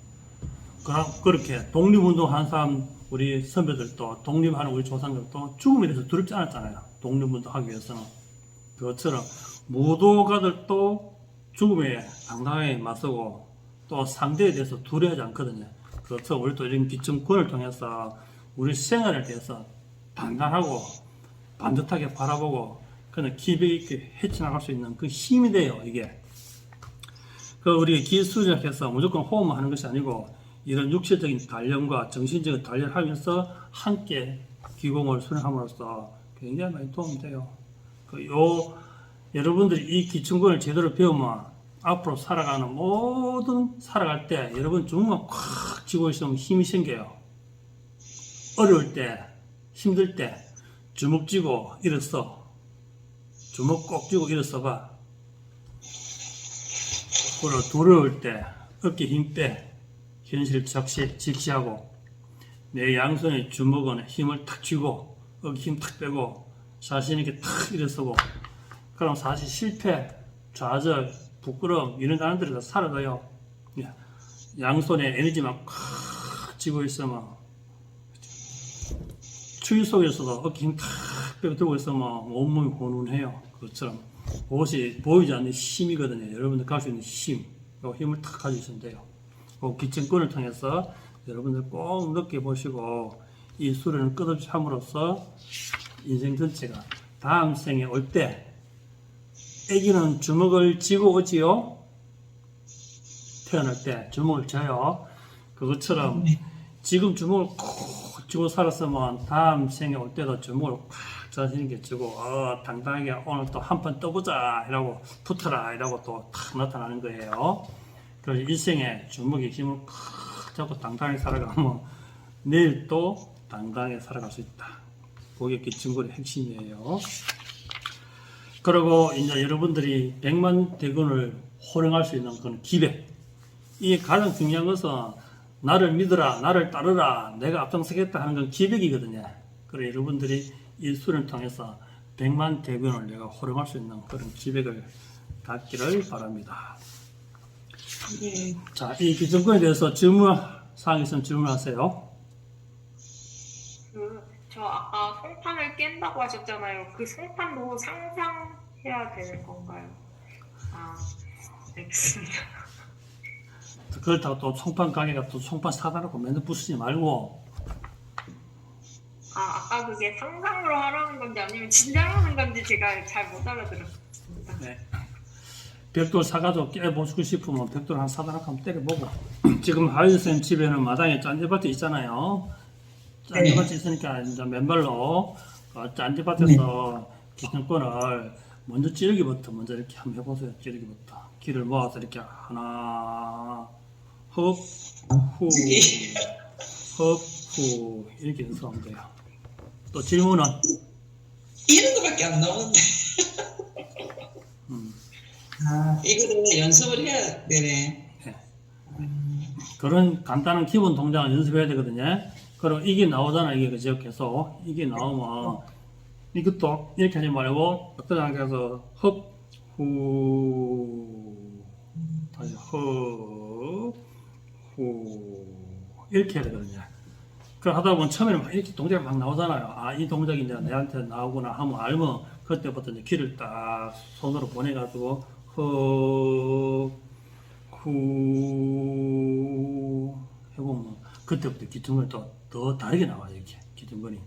그렇게 독립운동한 사람, 우리 선배들도, 독립하는 우리 조상들도 죽음에 대해서 두렵지 않았잖아요, 독립운동하기 위해서는. 그것처럼 무도가들도 죽음에 당당하게 맞서고 또 상대에 대해서 두려워하지 않거든요. 그렇죠. 우리 또 이런 기점권을 통해서 우리 생활에 대해서 단단하고 반듯하게 바라보고 그냥 기백 있게 헤쳐나갈 수 있는 그 힘이 돼요, 이게. 그 우리 기술적해서 무조건 호흡만 하는 것이 아니고 이런 육체적인 단련과 정신적인 단련을 하면서 함께 기공을 수행함으로써 굉장히 많이 도움이 돼요. 여러분들이 이 기충권을 제대로 배우면 앞으로 살아갈 때 여러분 주먹만 콱 쥐고 있으면 힘이 생겨요. 어려울 때, 힘들 때 주먹 쥐고 일어서. 주먹 꼭 쥐고 일어서 봐. 그리고 두려울 때 어깨 힘 빼. 현실을 직시하고 내 양손에 주먹은 힘을 탁 쥐고 어깨 힘 탁 빼고 자신 있게 탁 일어서고 그럼 사실 실패, 좌절, 부끄러움 이런 단어들이 다 사라져요. 양손에 에너지만 콱 쥐고 있으면 추위 속에서도 어깨 힘 탁 빼고 들고 있으면 온몸이 혼운해요. 그것처럼 그것이 보이지 않는 힘이거든요. 여러분들 가지고 있는 힘, 이 힘을 탁 가지고 있으면 돼요. 그 기증권을 통해서 여러분들 꼭 느껴보시고 이 수련을 끝없이 함으로써 인생 전체가 다음 생에 올 때 애기는 주먹을 쥐고 오지요. 태어날 때 주먹을 쥐어요. 그것처럼 지금 주먹을 콕 쥐고 살았으면 다음 생에 올 때도 주먹을 꽉 자신 있게 쥐고 당당하게 오늘 또 한 판 떠보자 이라고 붙어라 이라고 또 탁 나타나는 거예요. 그래서 일생에 주먹의 힘을 꽉 잡고 당당하게 살아가면 내일 또 당당하게 살아갈 수 있다. 그게 기충권의 핵심이에요. 그리고 이제 여러분들이 100만 대군을 호령할 수 있는 그런 기백. 이게 가장 중요한 것은 나를 믿어라, 나를 따르라, 내가 앞장서겠다 하는 건 기백이거든요. 그래서 여러분들이 이 수련을 통해서 100만 대군을 내가 호령할 수 있는 그런 기백을 갖기를 바랍니다. 네. 자, 이 기존권에 대해서 질문 사항이 있으면 질문하세요. 저 아까 송판을 깬다고 하셨잖아요. 그 송판도 상상해야 되는 건가요? 알겠습니다. 그렇다고 또 송판 가게가 또 송판 사다 놓고 맨날 부수지 말고. 아까 그게 상상으로 하라는 건지 아니면 진짜로 하는 건지 제가 잘 못 알아들었습니다. 네. 벽돌 사가지고 깨보시고 싶으면 벽돌 한 사다 놓고 한번 때려보고. 지금 하윤쌤 집에는 마당에 짠디밭이 있잖아요. 짠디밭이 있으니까 이제 맨발로 짠디밭에서 기준권을 먼저 찌르기부터 먼저 이렇게 한번 해보세요. 찌르기부터. 길을 모아서 이렇게 하나, 흡, 후, 흡, 후 이렇게 연습하면 돼요. 또 질문은? 이런 거밖에 안 나오는데. 이거를 연습을 해야 되네. 네. 그런 간단한 기본 동작을 연습해야 되거든요. 그럼 이게 나오잖아, 이게 그죠? 계속 이게 나오면 이것도 이렇게 하지 말고 어떤 상태에서 흡, 후, 다시 흡, 후 이렇게 해야 되거든요. 그걸 하다 보면 처음에는 막 이렇게 동작이 막 나오잖아요. 이 동작이 이제 내한테 나오구나 하면 알면 그때부터 이제 귀를 딱 손으로 보내가지고 후 해보면 그때부터 기둥이 더 다르게 나와요. 이렇게 기둥근이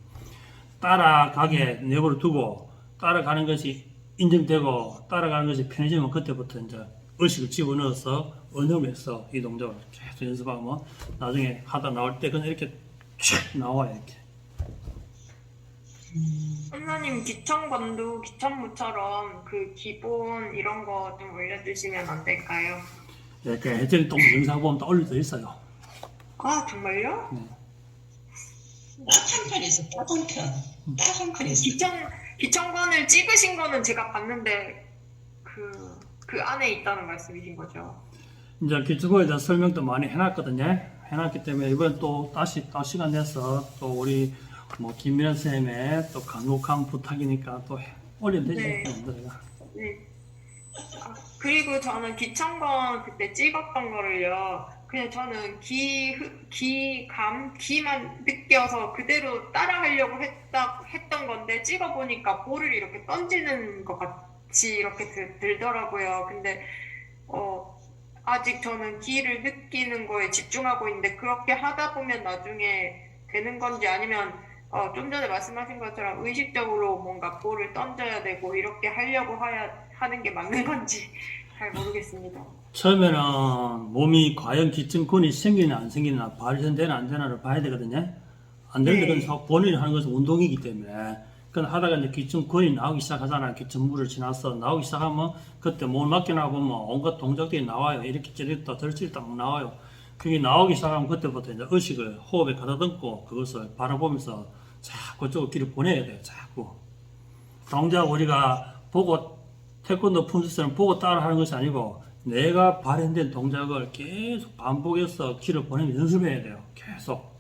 따라가게 내버려 두고 따라가는 것이 인정되고 따라가는 것이 편해지면 그때부터 이제 의식을 집어넣어서 언음에서 이 동작을 계속 연습하면 나중에 하다 나올 때 그냥 이렇게 촥 나와요. 이렇게. 선생님 기천권도 기천무처럼 그 기본 이런 거 좀 올려주시면 안 될까요? 네, 그 해적이 동 영상 보면 다 올려져 있어요. 정말요? 네. 딱 한 편 있어. 딱 한 편. 딱 한 편 있어. 기천권을 찍으신 거는 제가 봤는데 그 안에 있다는 말씀이신 거죠? 이제 기초에 대한 설명도 많이 해놨거든요. 해놨기 때문에 이번 또 다시 또 시간 내서 또 우리 뭐 김미연 쌤의 또 간곡한 부탁이니까 또 올리면 되지. 네. 내가. 네. 아, 그리고 저는 기천건 그때 찍었던 거를요. 그냥 저는 기만 느껴서 그대로 따라하려고 했던 건데 찍어보니까 볼을 이렇게 던지는 것 같이 이렇게 들더라고요. 근데 아직 저는 기를 느끼는 거에 집중하고 있는데 그렇게 하다 보면 나중에 되는 건지 아니면 좀 전에 말씀하신 것처럼 의식적으로 뭔가 볼을 던져야 되고 이렇게 하려고 하는 게 맞는 건지 잘 모르겠습니다. 처음에는 몸이 과연 기침근이 생기나 안 생기나 발현되나 안 되나를 봐야 되거든요. 안 되는데 네. 그건 본인이 하는 것은 운동이기 때문에 그건 하다가 이제 기침근이 나오기 시작하잖아요. 기침물을 지나서 나오기 시작하면 그때 몸을 맡겨놔 보면 온갖 동작들이 나와요. 이렇게 찌릿다 저릿다 막 나와요. 그게 나오기 시작하면 그때부터 이제 의식을 호흡에 가다듬고 그것을 바라보면서 자꾸 저쪽 길을 보내야 돼요. 자꾸. 동작 우리가 보고 태권도 품새처럼 보고 따라 하는 것이 아니고 내가 발현된 동작을 계속 반복해서 길을 보내면 연습해야 돼요. 계속.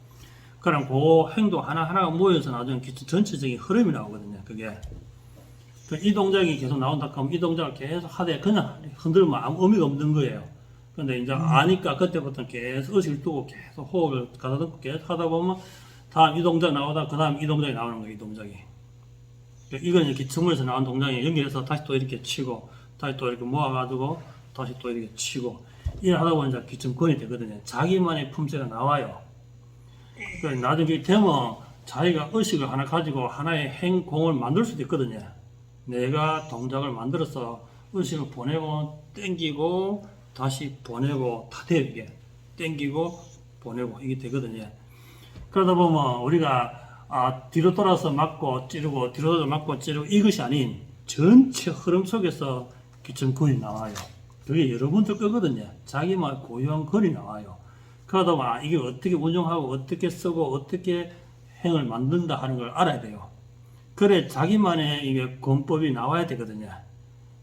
그럼 그 행동 하나하나가 모여서 나중에 전체적인 흐름이 나오거든요. 그게. 이 동작이 계속 나온다 하면 이 동작을 계속 하되 그냥 흔들면 아무 의미가 없는 거예요. 근데 이제 아니까 그때부터는 계속 의식을 두고 계속 호흡을 가다듬고 계속 하다 보면 다음 이 동작 나오다 그 다음 이 동작이 나오는 거예요. 이 동작이. 이건 이렇게 춤에서 나온 동작에 연결해서 다시 또 이렇게 치고 다시 또 이렇게 모아가지고 다시 또 이렇게 치고 이걸 하다 보면 이제 기침근이 되거든요. 자기만의 품새가 나와요. 그러니까 나중에 되면 자기가 의식을 하나 가지고 하나의 행공을 만들 수도 있거든요. 내가 동작을 만들어서 의식을 보내고 땡기고 다시 보내고 다 돼요. 이게 땡기고 보내고 이게 되거든요. 그러다 보면 우리가 뒤로 돌아서 맞고 찌르고 뒤로 돌아서 맞고 찌르고 이것이 아닌 전체 흐름 속에서 기침근이 나와요. 그게 여러분들 거거든요. 자기만 고유한 근이 나와요. 그러다 보면 이게 어떻게 운영하고 어떻게 쓰고 어떻게 행을 만든다 하는 걸 알아야 돼요. 그래 자기만의 이게 권법이 나와야 되거든요.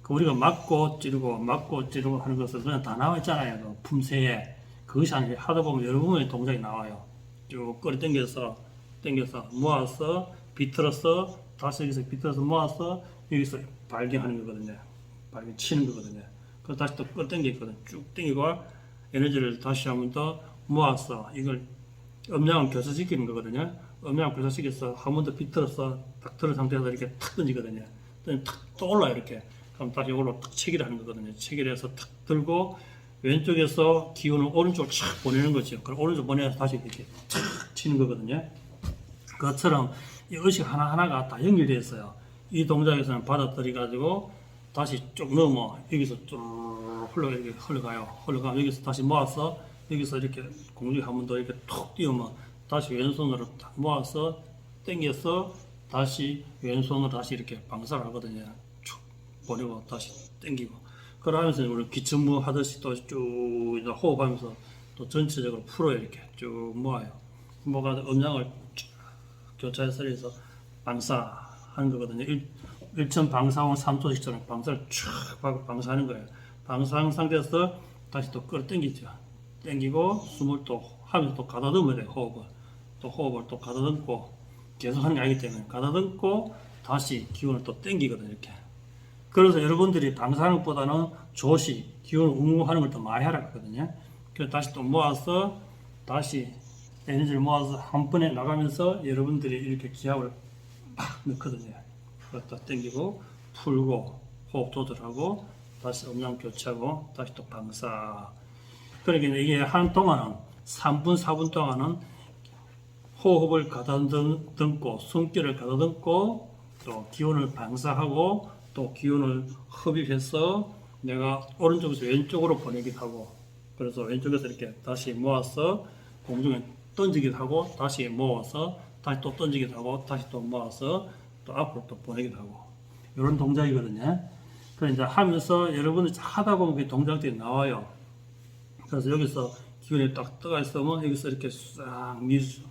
우리가 맞고 찌르고 하는 것은 그냥 다 나와 있잖아요. 그 품새에. 그것이 아니라 하다 보면 여러분의 동작이 나와요. 쭉 끌어 당겨서 모아서 비틀어서 다시 여기서 비틀어서 모아서 여기서 발견하는 거거든요. 발견 치는 거거든요. 그래서 다시 또 끌어 당기거든요. 쭉 당기고 에너지를 다시 한 번 더 모아서 이걸 음량을 교차시키는 거거든요. 음량을 교차시켜서 한 번 더 비틀어서 딱 들은 상태에서 이렇게 탁 던지거든요. 탁또 올라요 이렇게. 그럼 다시 이걸로 탁 체결을 하는 거거든요. 체결해서 탁 들고 왼쪽에서 기운을 오른쪽으로 착 보내는 거죠. 그럼 오른쪽 보내서 다시 이렇게 착 치는 거거든요. 그것처럼 이 의식 하나하나가 다 연결되어 있어요. 이 동작에서는 받아들여 가지고 다시 쭉 넘어 여기서 쭉 흘러가요. 흘러가면 여기서 다시 모아서 여기서 이렇게 공중에 한 번 더 이렇게 툭 띄우면 다시 왼손으로 딱 모아서 당겨서 다시 왼손으로 다시 이렇게 방사를 하거든요. 쭉 보내고 다시 당기고 그러면서 우리 기침무 하듯이 또 쭉 호흡하면서 또 전체적으로 풀어요. 이렇게 쭉 모아요. 모아서 음량을 교차해서 방사하는 거거든요. 1천 방사원 3초씩처럼 방사를 쭉 방사하는 거예요. 방사한 상태에서 다시 또 끌어당기죠. 당기고 숨을 또 하면서 또 가다듬어야 돼요. 호흡을 또 가다듬고 계속 하는 게 아니기 때문에 가다듬고 다시 기운을 또 당기거든요. 이렇게. 그래서 여러분들이 방사하는 것보다는 조시 기운을 웅웅하는 걸 더 많이 하라 하거든요. 그래서 다시 또 모아서 다시 에너지를 모아서 한 번에 나가면서 여러분들이 이렇게 기압을 팍 넣거든요. 그것도 당기고 풀고 호흡 조절하고 다시 음량 교체하고 다시 또 방사. 그러니까 이게 하는 동안은 3분 4분 동안은 호흡을 가다듬고 숨결을 가다듬고 또 기운을 방사하고 또 기운을 흡입해서 내가 오른쪽에서 왼쪽으로 보내기도 하고 그래서 왼쪽에서 이렇게 다시 모아서 공중에 던지기도 하고 다시 모아서 다시 또 던지기도 하고 다시 또 모아서 또 앞으로 또 보내기도 하고 이런 동작이거든요. 그래서 이제 하면서 여러분들 하다 보면 그 동작들이 나와요. 그래서 여기서 기운이 딱 떠가 있으면 여기서 이렇게 싹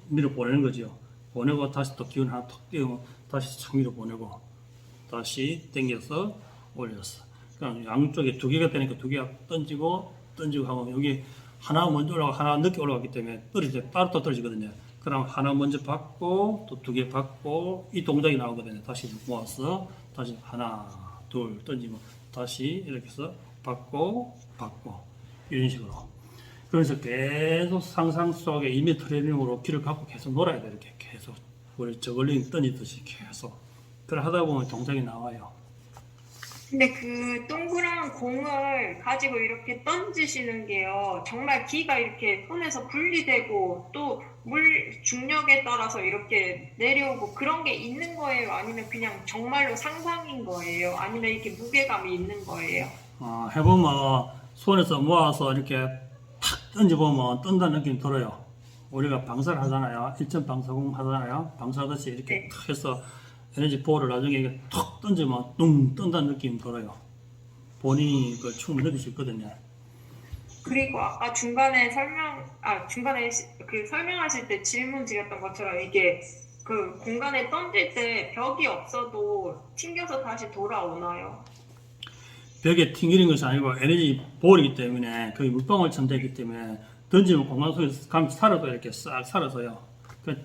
밀어 보내는 거죠. 보내고 다시 또 기운 하나 톡 띄우면 다시 쫙 밀어 보내고 다시 당겨서 올렸어. 그냥 양쪽에 두 개가 되니까 두 개가 던지고 하면 여기 하나 먼저 올라가고 하나 늦게 올라가기 때문에 따로 떨어지거든요. 그럼 하나 먼저 받고 또 두 개 받고 이 동작이 나오거든요. 다시 모아서 다시 하나 둘 던지고 다시 이렇게 해서 받고 이런 식으로. 그래서 계속 상상 속에 이미 트레이닝으로 길을 갖고 계속 놀아야 돼. 이렇게 계속 우리 저글링 던지듯이 계속. 그래 하다 보면 동작이 나와요. 근데 그 동그란 공을 가지고 이렇게 던지시는 게요. 정말 기가 이렇게 손에서 분리되고 또 물 중력에 따라서 이렇게 내려오고 그런 게 있는 거예요? 아니면 그냥 정말로 상상인 거예요? 아니면 이렇게 무게감이 있는 거예요? 해보면 손에서 모아서 이렇게 탁 던져보면 뜬다는 느낌이 들어요. 우리가 방사를 하잖아요. 일전 방사공 하잖아요. 방사하듯이 이렇게 네. 탁 해서 에너지 보호를 나중에 이렇게 툭 던지면 뚱 뜬다는 느낌이 들어요. 본인이 그걸 충분히 느낄 수 있거든요. 그리고 아까 중간에 그 설명하실 때 질문 드렸던 것처럼 이게 그 공간에 던질 때 벽이 없어도 튕겨서 다시 돌아오나요? 벽에 튕기는 것이 아니고 에너지 볼이기 때문에 거의 물방울처럼 되기 때문에 던지면 공간 속에서 감이 살아도 이렇게 싹 살아서요.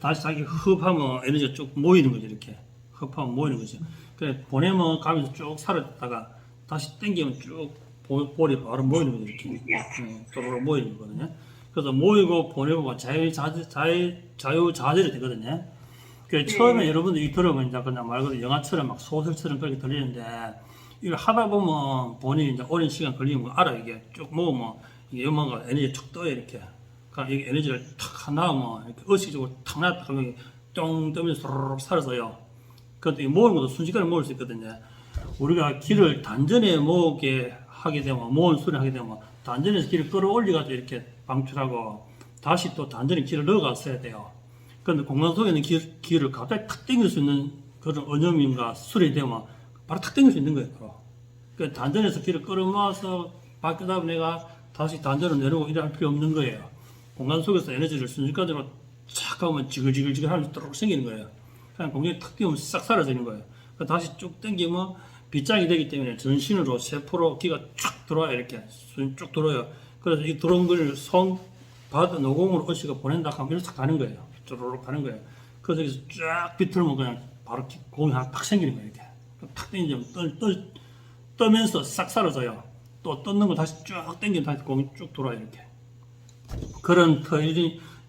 다시 자기 흡하면 에너지가 쭉 모이는 거죠. 이렇게 흡하면 모이는 거죠. 그래 보내면 감이 쭉 살았다가 다시 당기면 쭉 볼이 바로 모이는 거죠. 이렇게 쪼르르 모이는 거거든요. 그래서 모이고 보내고 자유자재로 되거든요. 그 처음에 여러분들 이 들으면 이제 그냥 말 그대로 영화처럼 막 소설처럼 그렇게 들리는데 이걸 하다 보면 본인이 이제 오랜 시간 걸리는 거 알아. 이게 쭉 먹으면 이게 연마가 에너지 툭 떠요. 이렇게. 그럼 이게 에너지를 탁 나오면 이렇게 의식적으로 탁 나왔다 하면 똥 뜨면서 소르륵 살아서요. 그런데 이 모으는 것도 순식간에 모을 수 있거든요. 우리가 길을 단전에 모으게 하게 되면 모은 소리 하게 되면 단전에서 길을 끌어올려가지고 이렇게 방출하고 다시 또 단전에 길을 넣어갔어야 돼요. 그런데 공간 속에 있는 길을 갑자기 탁 당길 수 있는 그런 어념인가 수련이 되면 바로 탁 당길 수 있는 거예요. 바로. 그 단전에서 길을 끌어모아서 밖에다 내가 다시 단전으로 내려오고 이럴 필요 없는 거예요. 공간 속에서 에너지를 순식간으로 착 하면 지글지글 하면서 뚜룩 생기는 거예요. 그냥 공간이 탁 띄우면 싹 사라지는 거예요. 다시 쭉 당기면 빗장이 되기 때문에 전신으로 세포로 기가 쫙 들어와요. 이렇게 쭉 들어요. 그래서 이 들어온 걸 손 받은 노공으로 어시가 보낸다 하면 이렇게 가는 거예요. 쪼르륵 가는 거예요. 그래서 여기서 쫙 비틀면 그냥 바로 공이 하나 탁 생기는 거예요. 이렇게 탁 당기면 떠면서 싹 사라져요. 또 떴는 거 다시 쭉 당기면 다시 공이 쭉 돌아요. 이렇게 그런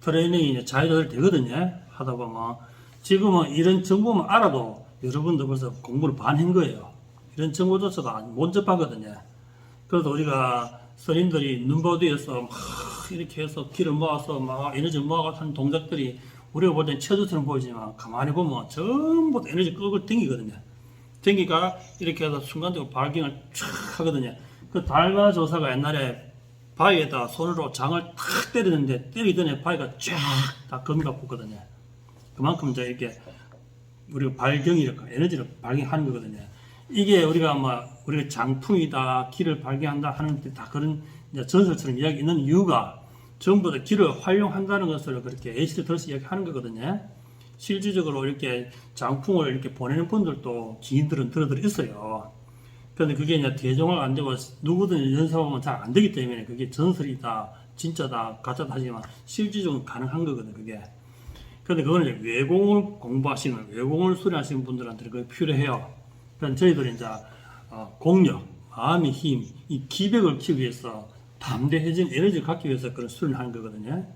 트레이닝이 이제 자유자재로 되거든요. 하다 보면 지금은 이런 정보만 알아도 여러분들 벌써 공부를 반 한 거예요. 이런 정보조차가 못 접하거든요. 그래서 우리가 선인들이 눈보드에서 막 이렇게 해서 기를 모아서 막 에너지를 모아서 하는 동작들이 우리가 볼 땐 체조처럼 보이지만 가만히 보면 전부 다 에너지 끄고 당기거든요. 당기가 이렇게 해서 순간적으로 발경을 촥 하거든요. 그 달과 조사가 옛날에 바위에다 손으로 장을 탁 때리는데 때리기 전에 바위가 쫙 다 거미가 붙거든요. 그만큼 이제 이렇게 우리가 발경이랄까 에너지를 발견하는 거거든요. 이게 우리가 우리가 장풍이다, 길을 발견한다 하는 데 다 그런 이제 전설처럼 이야기 있는 이유가 전부 다 길을 활용한다는 것을 그렇게 예시를 들어서 이야기하는 거거든요. 실질적으로 이렇게 장풍을 이렇게 보내는 분들도 지인들은 들어들 있어요. 그런데 그게 이제 대중화가 안 되고 누구든 연습하면 잘 안 되기 때문에 그게 전설이다, 진짜다, 가짜다 하지만 실질적으로 가능한 거거든요. 그게. 그런데 그거는 이제 외공을 공부하시는, 외공을 수련하시는 분들한테 그게 필요해요. 그러니까 저희들이 이제 공력, 마음의 힘, 이 기백을 키우기 위해서 담대해진 에너지를 갖기 위해서 그런 수련을 하는 거거든요.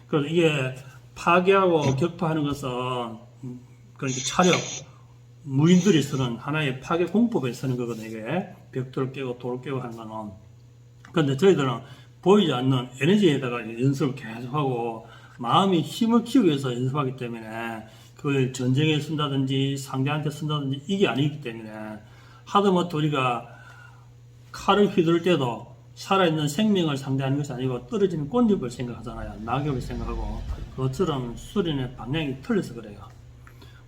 그래서 이게 파괴하고 격파하는 것은 그러니까 차력, 무인들이 쓰는 하나의 파괴 공법에 쓰는 거거든요. 이게 벽돌을 깨고 돌을 깨고 하는 거는. 그런데 저희들은 보이지 않는 에너지에다가 연습을 계속하고 마음의 힘을 키우기 위해서 연습하기 때문에 그걸 전쟁에 쓴다든지 상대한테 쓴다든지 이게 아니기 때문에 하다못해 우리가 칼을 휘두를 때도 살아있는 생명을 상대하는 것이 아니고 떨어지는 꽃잎을 생각하잖아요. 낙엽을 생각하고 그것처럼 수련의 방향이 틀려서 그래요.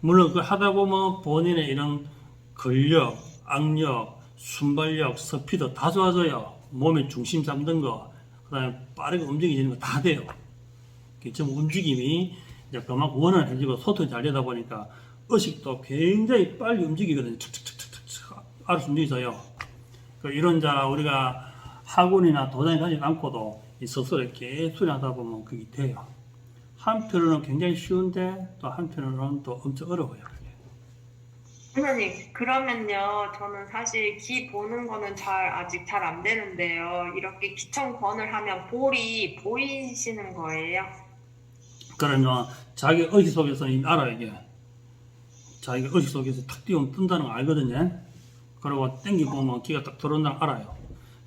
물론 그걸 하다 보면 본인의 이런 근력, 악력, 순발력, 스피드 다 좋아져요. 몸의 중심 잡는 거, 그 다음에 빠르게 움직이는 거 다 돼요. 전부 움직임이 이제 그만큼 원활해지고 소통이 잘 되다 보니까 의식도 굉장히 빨리 움직이거든요. 척척척척척 알아서 움직이서요. 그 이런 자 우리가 학원이나 도장에 가지 않고도 이 스스로 계속 하다 보면 그게 돼요. 한편으로는 굉장히 쉬운데 또 한편으로는 또 엄청 어려워요. 그게. 선생님, 그러면요, 저는 사실 기 보는 거는 아직 잘 안 되는데요. 이렇게 기천권을 하면 볼이 보이시는 거예요? 그러면 자기 의식 속에서 이미 알아요, 이게. 자기가 의식 속에서 탁 띄우면 뜬다는 거 알거든요. 그리고 땡기 보면 기가 딱 들어온다는 거 알아요.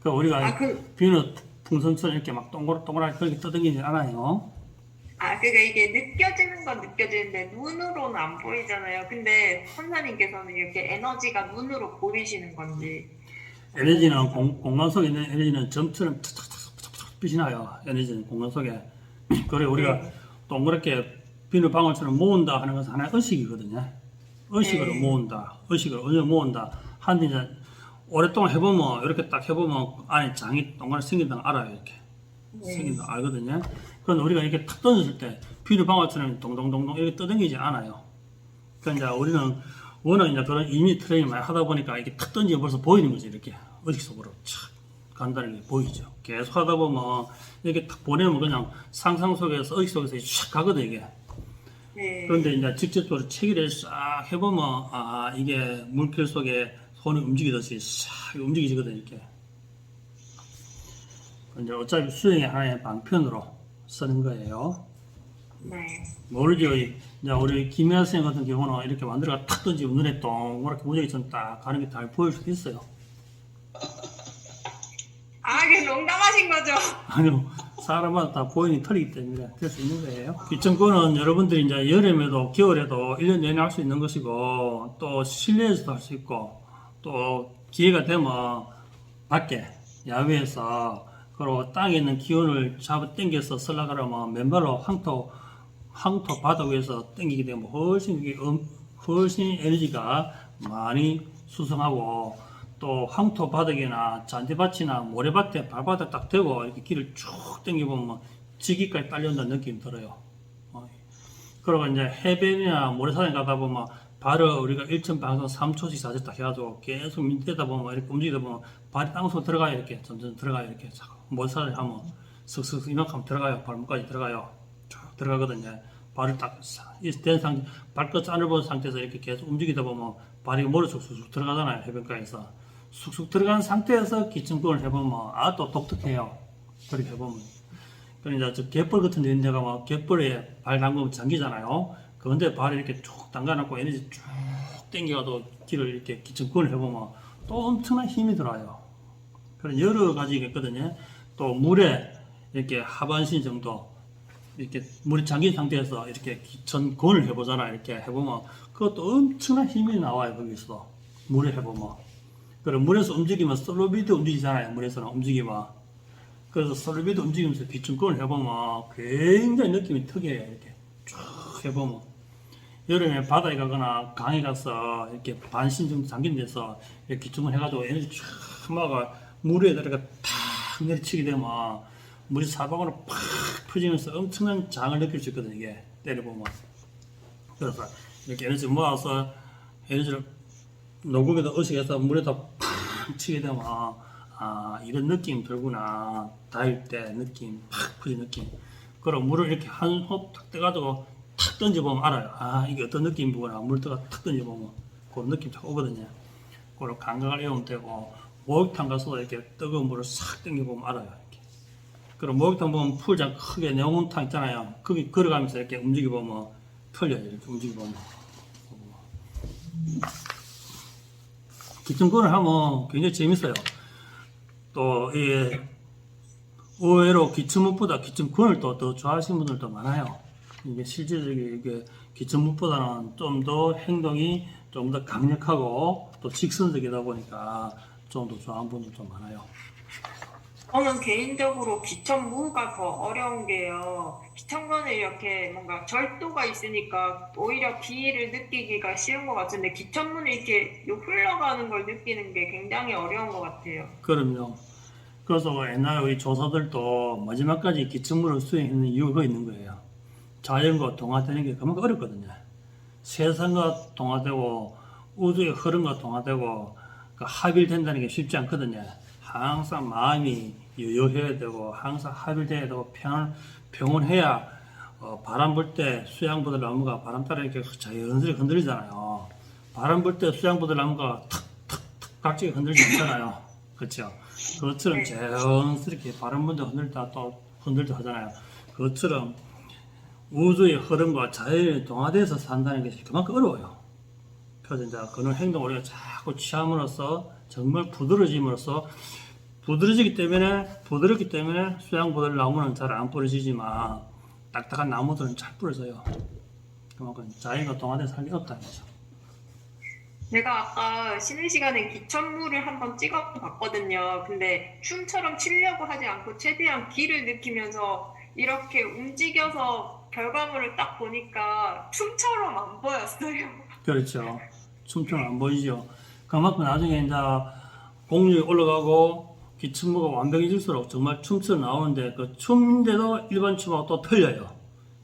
그러니까 우리가 비누 풍선처럼 이렇게 막 동그랗게 그렇게 떠다니지 않아요. 그러니까 이게 느껴지는 건 느껴지는데 눈으로는 안 보이잖아요. 근데 선생님께서는 이렇게 에너지가 눈으로 보이시는 건지. 에너지는 공간 속에 있는 에너지는 점처럼 탁탁탁탁 빛이 나요. 에너지는 공간 속에. 그래 우리가 동그랗게 비누 방울처럼 모은다 하는 것은 하나의 의식이거든요. 의식으로 모은다. 의식으로 어느 모은다. 한데 이제 오랫동안 해보면 이렇게 딱 해보면 안에 장이 동그랗게 생긴다는 거 알아요. 이렇게 생긴다는 거 알거든요. 그런데 우리가 이렇게 탁 던졌을 때 비누 방울처럼 동동동동 이렇게 떠다니지 않아요. 그러니까 이제 우리는 워낙 이제 그런 이미 트레이닝 많이 하다 보니까 이렇게 탁 던지면 벌써 보이는 거지. 이렇게 의식 속으로 착 간다는 게 보이죠. 계속 하다 보면 이렇게 탁 보내면 그냥 상상 속에서 의식 속에서 샥 가거든 이게. 그런데 이제 직접적으로 체기를 싹 해보면 이게 물결 속에 손이 움직이듯이 싹 움직이거든 이렇게. 이제 어차피 수행의 하나의 방편으로 쓰는 거예요. 네. 모르죠. 이제 우리 김혜아 선생 같은 경우는 이렇게 만들어가 탁 던지면 눈에 동그랗게 무작위처럼 딱 가는 게 잘 보일 수도 있어요. 이게 농담하신 거죠? 아니요. 사람마다 다 보이는 틀리기 때문에 될 수 있는 거예요. 기점권은 여러분들이 이제 여름에도 겨울에도 1년 내내 할 수 있는 것이고 또 실내에서도 할 수 있고 또 기회가 되면 밖에 야외에서 그리고 땅에 있는 기온을 잡아 당겨서 쓰려고 하면 맨발로 황토 바닥 위에서 당기게 되면 훨씬 에너지가 많이 수성하고 또 황토 바닥이나 잔디밭이나 모래밭에 발바닥 딱 대고 이렇게 길을 쭉 당겨보면 지기까지 딸려온다는 느낌이 들어요. 그리고 이제 해변이나 모래사장 가다 보면 발을 우리가 1천 방송 3초씩 4초 딱 해가지고 계속 밑에다 보면 이렇게 움직이다 보면 발이 땅속으로 들어가요. 이렇게 점점 들어가요. 이렇게 모래사장 하면 슥슥 이만큼 들어가요. 발목까지 들어가요. 쭉 들어가거든요. 발을 딱 된 상태, 발끝 안을 본 상태에서 이렇게 계속 움직이다 보면 발이 머리 쑥쑥 들어가잖아요. 해변가에서. 쑥쑥 들어간 상태에서 기침권을 해보면 또 독특해요. 그렇게 해보면. 그러니까 저 갯벌 같은 데 있는 데가 막 갯벌에 발 담그면 잠기잖아요. 그런데 발을 이렇게 쭉 담가놓고 에너지 쭉 당겨가도 길을 이렇게 기침권을 해보면 또 엄청난 힘이 들어요. 그런 여러 가지가 있거든요. 또 물에 이렇게 하반신 정도 이렇게 물이 잠긴 상태에서 이렇게 기천권을 해보잖아요. 이렇게 해보면 그것도 엄청난 힘이 나와요. 거기서 물에 해보면. 그리고 물에서 움직이면 솔로비드 움직이잖아요. 물에서는 움직이면. 그래서 솔로비드 움직이면서 기침권을 해보면 굉장히 느낌이 특이해요. 이렇게 쭉 해보면. 여름에 바다에 가거나 강에 가서 이렇게 반신 정도 잠긴 데서 이렇게 기침을 해가지고 에너지 쫙 막아 물에 들어가 탁 내리치게 되면 물이 사방으로 팍 퍼지면서 엄청난 장을 느낄 수 있거든요. 이게 때려보면. 그래서 이렇게 에너지 모아서 에너지를 농구에다 의식해서 물에다 팍 치게 되면 이런 느낌 들구나. 닿을 때 느낌 팍 퍼진 느낌. 그럼 물을 이렇게 한 호흡 탁 떠가지고 탁 던져보면 알아요. 이게 어떤 느낌이구나. 물에다가 탁 던져보면 그런 느낌 딱 오거든요. 그걸 감각을 외우면 되고 목욕탕 가서도 이렇게 뜨거운 물을 싹 던져보면 알아요. 이렇게. 그럼 목욕탕 보면 풀장 크게 냉온탕 있잖아요. 거기 걸어가면서 이렇게 움직여보면 털려요. 이렇게 움직여보면. 기침권을 하면 굉장히 재밌어요. 또, 의외로 기침무보다 기침권을 또 더 좋아하시는 분들도 많아요. 이게 실질적인 이게 기침무보다는 좀 더 행동이 좀 더 강력하고 또 직선적이다 보니까 좀 더 좋아하는 분들도 많아요. 저는 개인적으로 기천무가 더 어려운 게요. 기천권은 이렇게 뭔가 절도가 있으니까 오히려 비위를 느끼기가 쉬운 것 같은데 기천무는 이렇게 흘러가는 걸 느끼는 게 굉장히 어려운 것 같아요. 그럼요. 그래서 옛날에 우리 조사들도 마지막까지 기침물을 수행하는 이유가 있는 거예요. 자연과 동화되는 게 그만큼 어렵거든요. 세상과 동화되고 우주의 흐름과 동화되고 그 합일된다는 게 쉽지 않거든요. 항상 마음이 유효해야 되고 항상 합일돼야 되고 평온해야 바람 불 때 수양보들 나무가 바람 따라 이렇게 자연스레 흔들리잖아요. 바람 불 때 수양보들 나무가 탁탁탁 각지게 흔들지 않잖아요. 그렇죠? 그것처럼 자연스럽게 바람 불 때 흔들다 또 흔들다 하잖아요. 그것처럼 우주의 흐름과 자연이 동화돼서 산다는 것이 그만큼 어려워요. 그래서 이제 그런 행동을 우리가 자꾸 취함으로써 정말 부드러지기 때문에 수양보들 나무는 잘 안 부러지지만 딱딱한 나무들은 잘 부러져요. 그만큼 자연과 동화돼서 살기 어렵다는 거죠. 내가 아까 쉬는 시간에 기천물을 한번 찍어봤거든요. 근데 춤처럼 치려고 하지 않고 최대한 기를 느끼면서 이렇게 움직여서 결과물을 딱 보니까 춤처럼 안 보였어요. 그렇죠. 춤처럼 안 보이죠. 그만큼 나중에 이제 공률이 올라가고 기침무가 완벽해질수록 정말 춤처럼 나오는데 그 춤인데도 일반 춤하고 또 틀려요.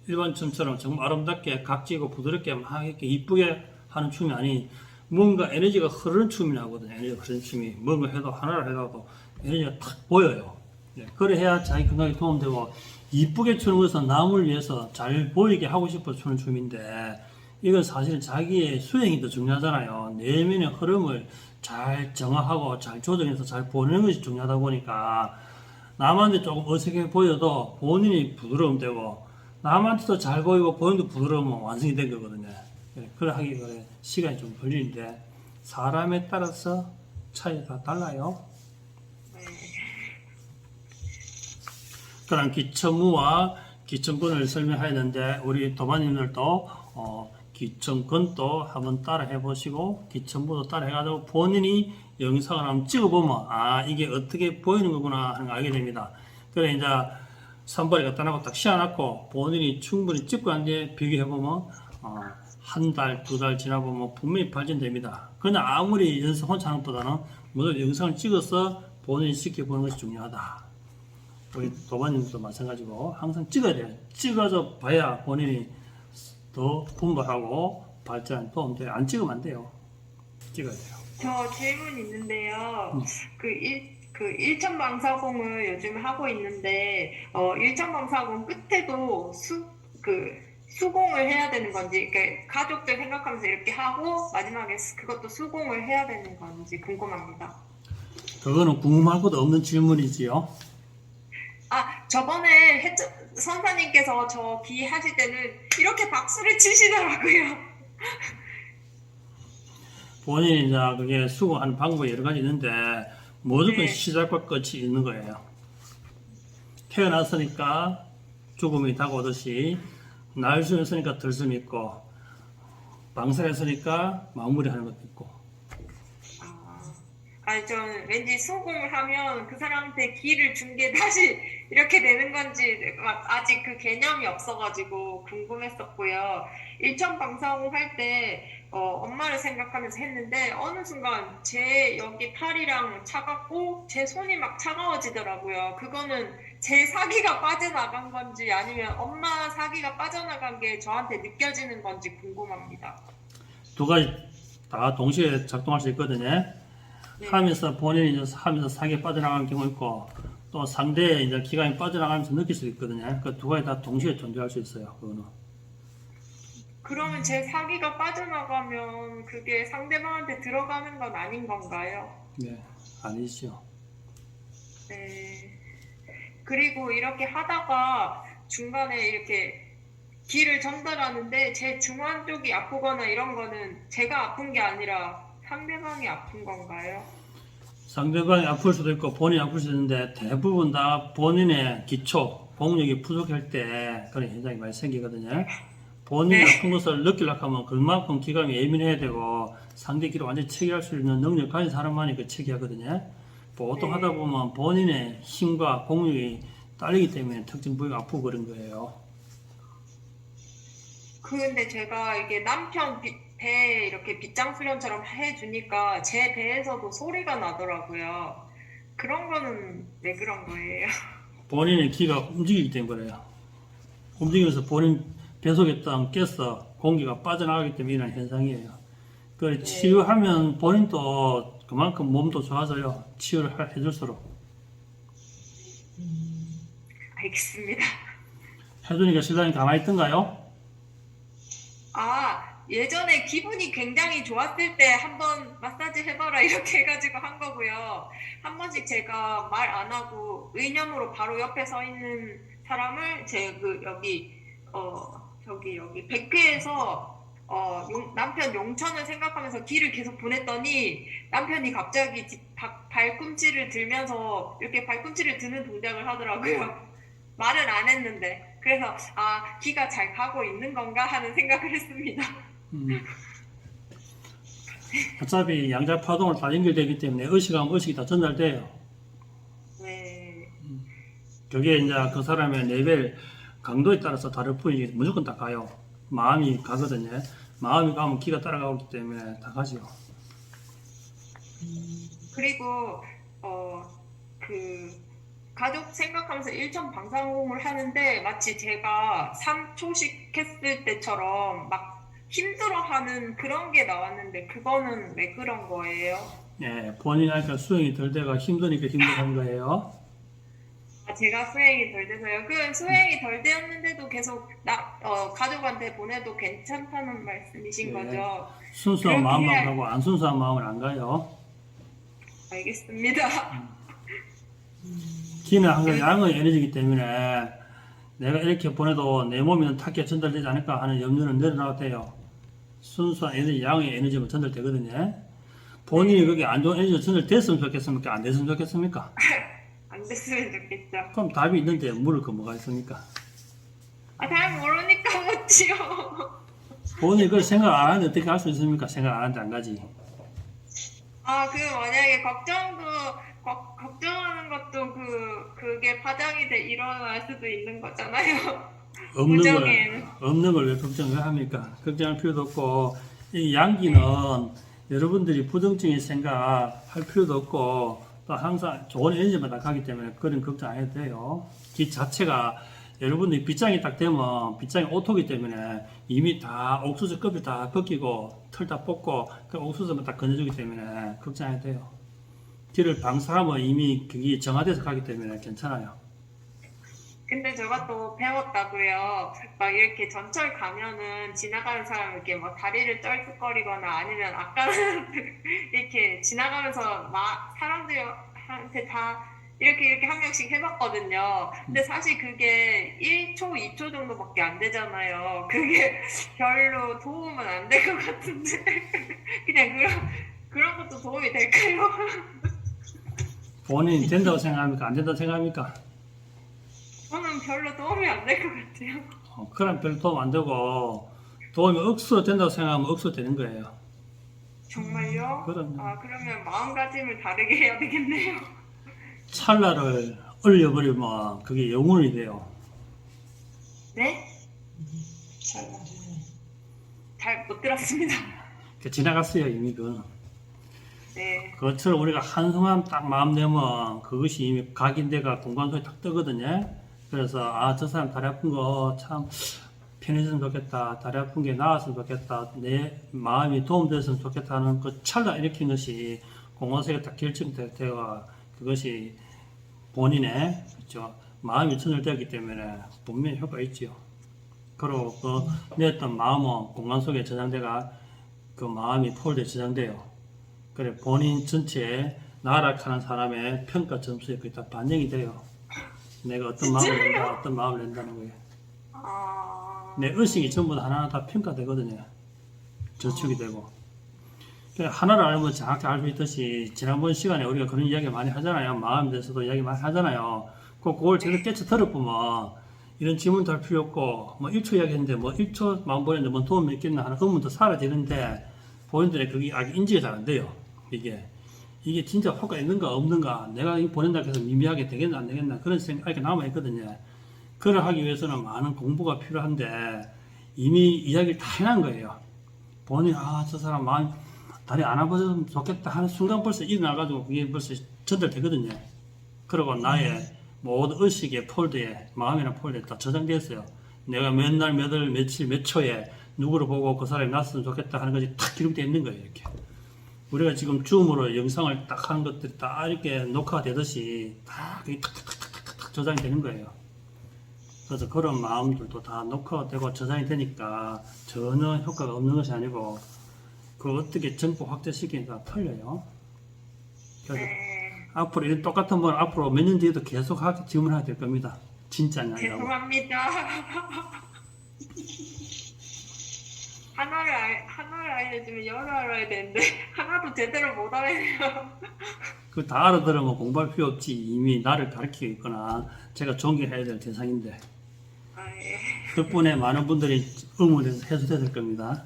일반 춤처럼 정말 아름답게 각지고 부드럽게 막 이렇게 이쁘게 하는 춤이 아닌 뭔가 에너지가 흐르는 춤이 나거든요. 에너지가 흐르는 춤이 뭔가 해도 하나를 해도 에너지가 탁 보여요. 네, 그래야 자기 건강에 도움되고 이쁘게 추는 것은 남을 위해서 잘 보이게 하고 싶어 추는 춤인데 이건 사실 자기의 수행이 더 중요하잖아요. 내면의 흐름을 잘 정화하고 잘 조정해서 잘 보내는 것이 중요하다 보니까 남한테 조금 어색해 보여도 본인이 부드러움 되고 남한테도 잘 보이고 본인도 부드러우면 완성이 된 거거든요. 그래 하기 그래 시간이 좀 걸리는데 사람에 따라서 차이가 달라요. 그런 기천무와 기천근을 설명하였는데 우리 도마님들도 기천근도 한번 따라 해보시고 기천무도 따라 해가지고 본인이 영상을 한번 찍어보면 아 이게 어떻게 보이는 거구나 하는 걸 알게 됩니다. 그래 이제 산발이 갖다 놓고 딱 씌워놓고 본인이 충분히 찍고 난 뒤에 비교해보면 한 달, 두 달 지나보면 분명히 발전됩니다. 그러나 아무리 연습 혼자 하는 것보다는 먼저 영상을 찍어서 본인이 지켜보는 것이 중요하다. 우리 도마님도 마찬가지고 항상 찍어야 돼요. 찍어서 봐야 본인이 더 분발하고 발전에 도움돼요. 안 찍으면 안 돼요. 찍어야 돼요. 저 질문 있는데요. 그 일천방사공을 요즘 하고 있는데 일천방사공 끝에도 수공을 해야 되는 건지, 이렇게 가족들 생각하면서 이렇게 하고 마지막에 그것도 수공을 해야 되는 건지 궁금합니다. 그거는 궁금할 것도 없는 질문이지요. 저번에 선사님께서 저 기하실 때는 이렇게 박수를 치시더라고요. 본인이 이제 그게 수고하는 방법이 여러 가지 있는데 무조건 네. 시작과 끝이 있는 거예요. 태어났으니까 죽음이 다가오듯이 날숨 있으니까 들숨 있고 방사를 했으니까 마무리하는 것도 있고. 저는 왠지 수공을 하면 그 사람한테 기를 준 게 다시 이렇게 되는 건지 아직 그 개념이 없어가지고 궁금했었고요. 일천방사공 할 때 엄마를 생각하면서 했는데 어느 순간 제 여기 팔이랑 차갑고 제 손이 막 차가워지더라고요. 그거는 제 사기가 빠져나간 건지 아니면 엄마 사기가 빠져나간 게 저한테 느껴지는 건지 궁금합니다. 두 가지 다 동시에 작동할 수 있거든요. 네. 하면서 본인이 이제 하면서 사기에 빠져나가는 경우 있고 또 상대의 이제 기관이 빠져나가면서 느낄 수 있거든요. 그 두 가지 다 동시에 존재할 수 있어요. 그거는. 그러면 제 사기가 빠져나가면 그게 상대방한테 들어가는 건 아닌 건가요? 네, 아니죠. 네. 그리고 이렇게 하다가 중간에 이렇게 기를 전달하는데 제 중환 쪽이 아프거나 이런 거는 제가 아픈 게 아니라 상대방이 아픈 건가요? 상대방이 아플 수도 있고 본인이 아플 수도 있는데 대부분 다 본인의 기초, 공력이 부족할 때 그런 현상이 많이 생기거든요. 본인이 네. 아픈 것을 느끼려고 하면 그만큼 기감이 예민해야 되고 상대 기를 완전히 체계할 수 있는 능력 가진 사람만이 그 체계하거든요. 보통 하다 보면 본인의 힘과 공력이 딸리기 때문에 특정 부위가 아프고 그런 거예요. 근데 제가 이게 남편 배에 이렇게 빗장 수련처럼 해주니까 제 배에서도 소리가 나더라고요. 그런 거는 왜 그런 거예요? 본인의 기가 움직이기 때문에 그래요. 움직이면서 본인 뱃속에 땅 껴서 공기가 빠져나가기 때문에 일어나는 현상이에요. 그걸 치유하면 본인도 그만큼 몸도 좋아져요. 치유를 해줄수록. 알겠습니다. 해주니까 신랑이 가만히 있던가요? 예전에 기분이 굉장히 좋았을 때 한번 마사지 해봐라 이렇게 해가지고 한 거고요. 한 번씩 제가 말 안 하고 의념으로 바로 옆에 서 있는 사람을 여기 백회에서 남편 용천을 생각하면서 길을 계속 보냈더니 남편이 갑자기 발꿈치를 들면서 이렇게 발꿈치를 드는 동작을 하더라고요. 말은 안 했는데. 그래서 기가 잘 가고 있는 건가 하는 생각을 했습니다. 어차피 양자 파동을 다 연결되기 때문에 의식하면 의식이 다 전달돼요. 네. 그게 이제 그 사람의 레벨 강도에 따라서 다를 뿐이지 무조건 다 가요. 마음이 가거든요. 마음이 가면 기가 따라가기 때문에 다 가지요. 그리고 가족 생각하면서 일천 방사호흡을 하는데 마치 제가 3초씩 했을 때처럼 막 힘들어하는 그런 게 나왔는데 그거는 왜 그런 거예요? 예, 본인이 하니까 수행이 덜 돼가 힘드니까 힘들어하는 거예요. 제가 수행이 덜 돼서요. 그 수행이 덜 되었는데도 계속 가족한테 보내도 괜찮다는 말씀이신 예. 거죠? 순수한 마음만 가고 안 순수한 마음은 안 가요. 알겠습니다. 기는 항상 양의 에너지이기 때문에 내가 이렇게 보내도 내 몸에는 탁게 전달되지 않을까 하는 염려는 내려놔도 순수한 에너지, 양의 에너지만 전달되거든요. 본인이 그게 안 좋은 에너지가 전달됐으면 좋겠습니까? 안 됐으면 좋겠습니까? 안 됐으면 좋겠죠. 그럼 답이 있는데 물을 거 뭐가 있습니까? 잘 모르니까 못지요. 본인이 그걸 생각 안 하는데 어떻게 할 수 있습니까? 생각 안 하는데 안 가지. 만약에 걱정하는 것도 그게 파장이 일어날 수도 있는 거잖아요. 없는 걸 왜 걱정을 합니까? 걱정할 필요도 없고, 이 양기는 여러분들이 부정적인 생각할 필요도 없고, 또 항상 좋은 에너지만 다 가기 때문에 그런 걱정 안 해도 돼요. 기 자체가 여러분들이 빗장이 딱 되면 빗장이 오토기 때문에 이미 다 옥수수 껍질 다 벗기고 털 다 뽑고 그 옥수수만 딱 건져주기 때문에 걱정 안 해도 돼요. 길을 방사하면 이미 그게 정화돼서 가기 때문에 괜찮아요. 근데 제가 또 배웠다고요. 막 이렇게 전철 가면은 지나가는 사람 이렇게 뭐 다리를 떨뚝거리거나 아니면 아까는 이렇게 지나가면서 사람들한테 다 이렇게 한 명씩 해봤거든요. 근데 사실 그게 1초, 2초 정도밖에 안 되잖아요. 그게 별로 도움은 안 될 것 같은데 그냥 그런 것도 도움이 될까요? 본인이 된다고 생각합니까? 안 된다고 생각합니까? 저는 별로 도움이 안 될 것 같아요. 그럼 별로 도움 안 되고 도움이 억수로 된다고 생각하면 억수로 되는 거예요. 정말요? 그럼요. 그러면 마음가짐을 다르게 해야 되겠네요. 찰나를 얼려버리면 그게 영혼이 돼요. 네? 잘 못 들었습니다. 지나갔어요 이미 그거는. 네. 그것처럼 우리가 한순간 딱 마음 내면 그것이 이미 각인대가 공간 속에 딱 뜨거든요. 그래서 저 사람 다리 아픈 거 참 편해졌으면 좋겠다. 다리 아픈 게 나았으면 좋겠다. 내 마음이 도움됐으면 좋겠다 하는 그 찰나 일으킨 것이 공간 속에 딱 결정되어 그것이 본인의 그렇죠? 마음이 전달되었기 때문에 분명히 효과가 있지요. 그리고 그 내었던 마음은 공간 속에 저장돼가 그 마음이 폴드에 저장돼요. 그래 본인 전체에 나락하는 사람의 평가 점수에 그게 다 반영이 돼요. 내가 어떤 마음을 낸다, 어떤 마음을 낸다는 거예요. 내 의식이 전부 다 하나하나 다 평가되거든요. 저축이 되고. 하나를 알면 정확히 알 수 있듯이 지난번 시간에 우리가 그런 이야기 많이 하잖아요. 마음에 대해서도 이야기 많이 하잖아요. 그걸 제대로 깨쳐 들어보면 이런 질문도 할 필요 없고 뭐 1초 이야기 했는데 뭐 1초 마음 보냈는데 뭐 도움이 있겠나 하는 의문도 사라지는데 본인들의 그게 아직 인지가 잘 안 돼요. 이게 진짜 효과 있는가 없는가 내가 이거 보낸다고 해서 미미하게 되겠나 안 되겠나 그런 생각이 남아있거든요. 그걸 하기 위해서는 많은 공부가 필요한데 이미 이야기를 다 해놓은 거예요. 본인이 저 사람 마음 다리 안 아파졌으면 좋겠다 하는 순간 벌써 일어나가지고 그게 벌써 전달되거든요. 그리고 나의 모든 의식의 폴드에 마음이나 폴드에 다 저장되어 있어요. 내가 몇 날, 몇 월, 며칠, 몇 초에 누구를 보고 그 사람이 났으면 좋겠다 하는 것이 탁 기록되어 있는 거예요. 이렇게. 우리가 지금 줌으로 영상을 딱 하는 것들이 다 이렇게 녹화가 되듯이 다 그게 탁탁탁탁탁 저장이 되는 거예요. 그래서 그런 마음들도 다 녹화가 되고 저장이 되니까 전혀 효과가 없는 것이 아니고 그 어떻게 정보 확대시키니까 틀려요. 그래서 네. 앞으로 이런 똑같은 건 앞으로 몇 년 뒤에도 계속 질문하게 될 겁니다. 진짜냐고. 죄송합니다. 하나를 알려주면 여러 알아야 되는데 하나도 제대로 못 알아요. 그 다 알아들으면 공부할 필요 없지. 이미 나를 가르치고 있거나 제가 존경해야 될 대상인데. 아, 예. 덕분에 많은 분들이 의문에서 해소됐을 겁니다.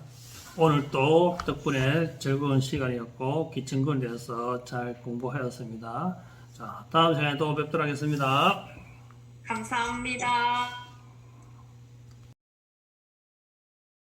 오늘 또 덕분에 즐거운 시간이었고 기층권에 대해서 잘 공부하였습니다. 자, 다음 시간에 또 뵙도록 하겠습니다. 감사합니다.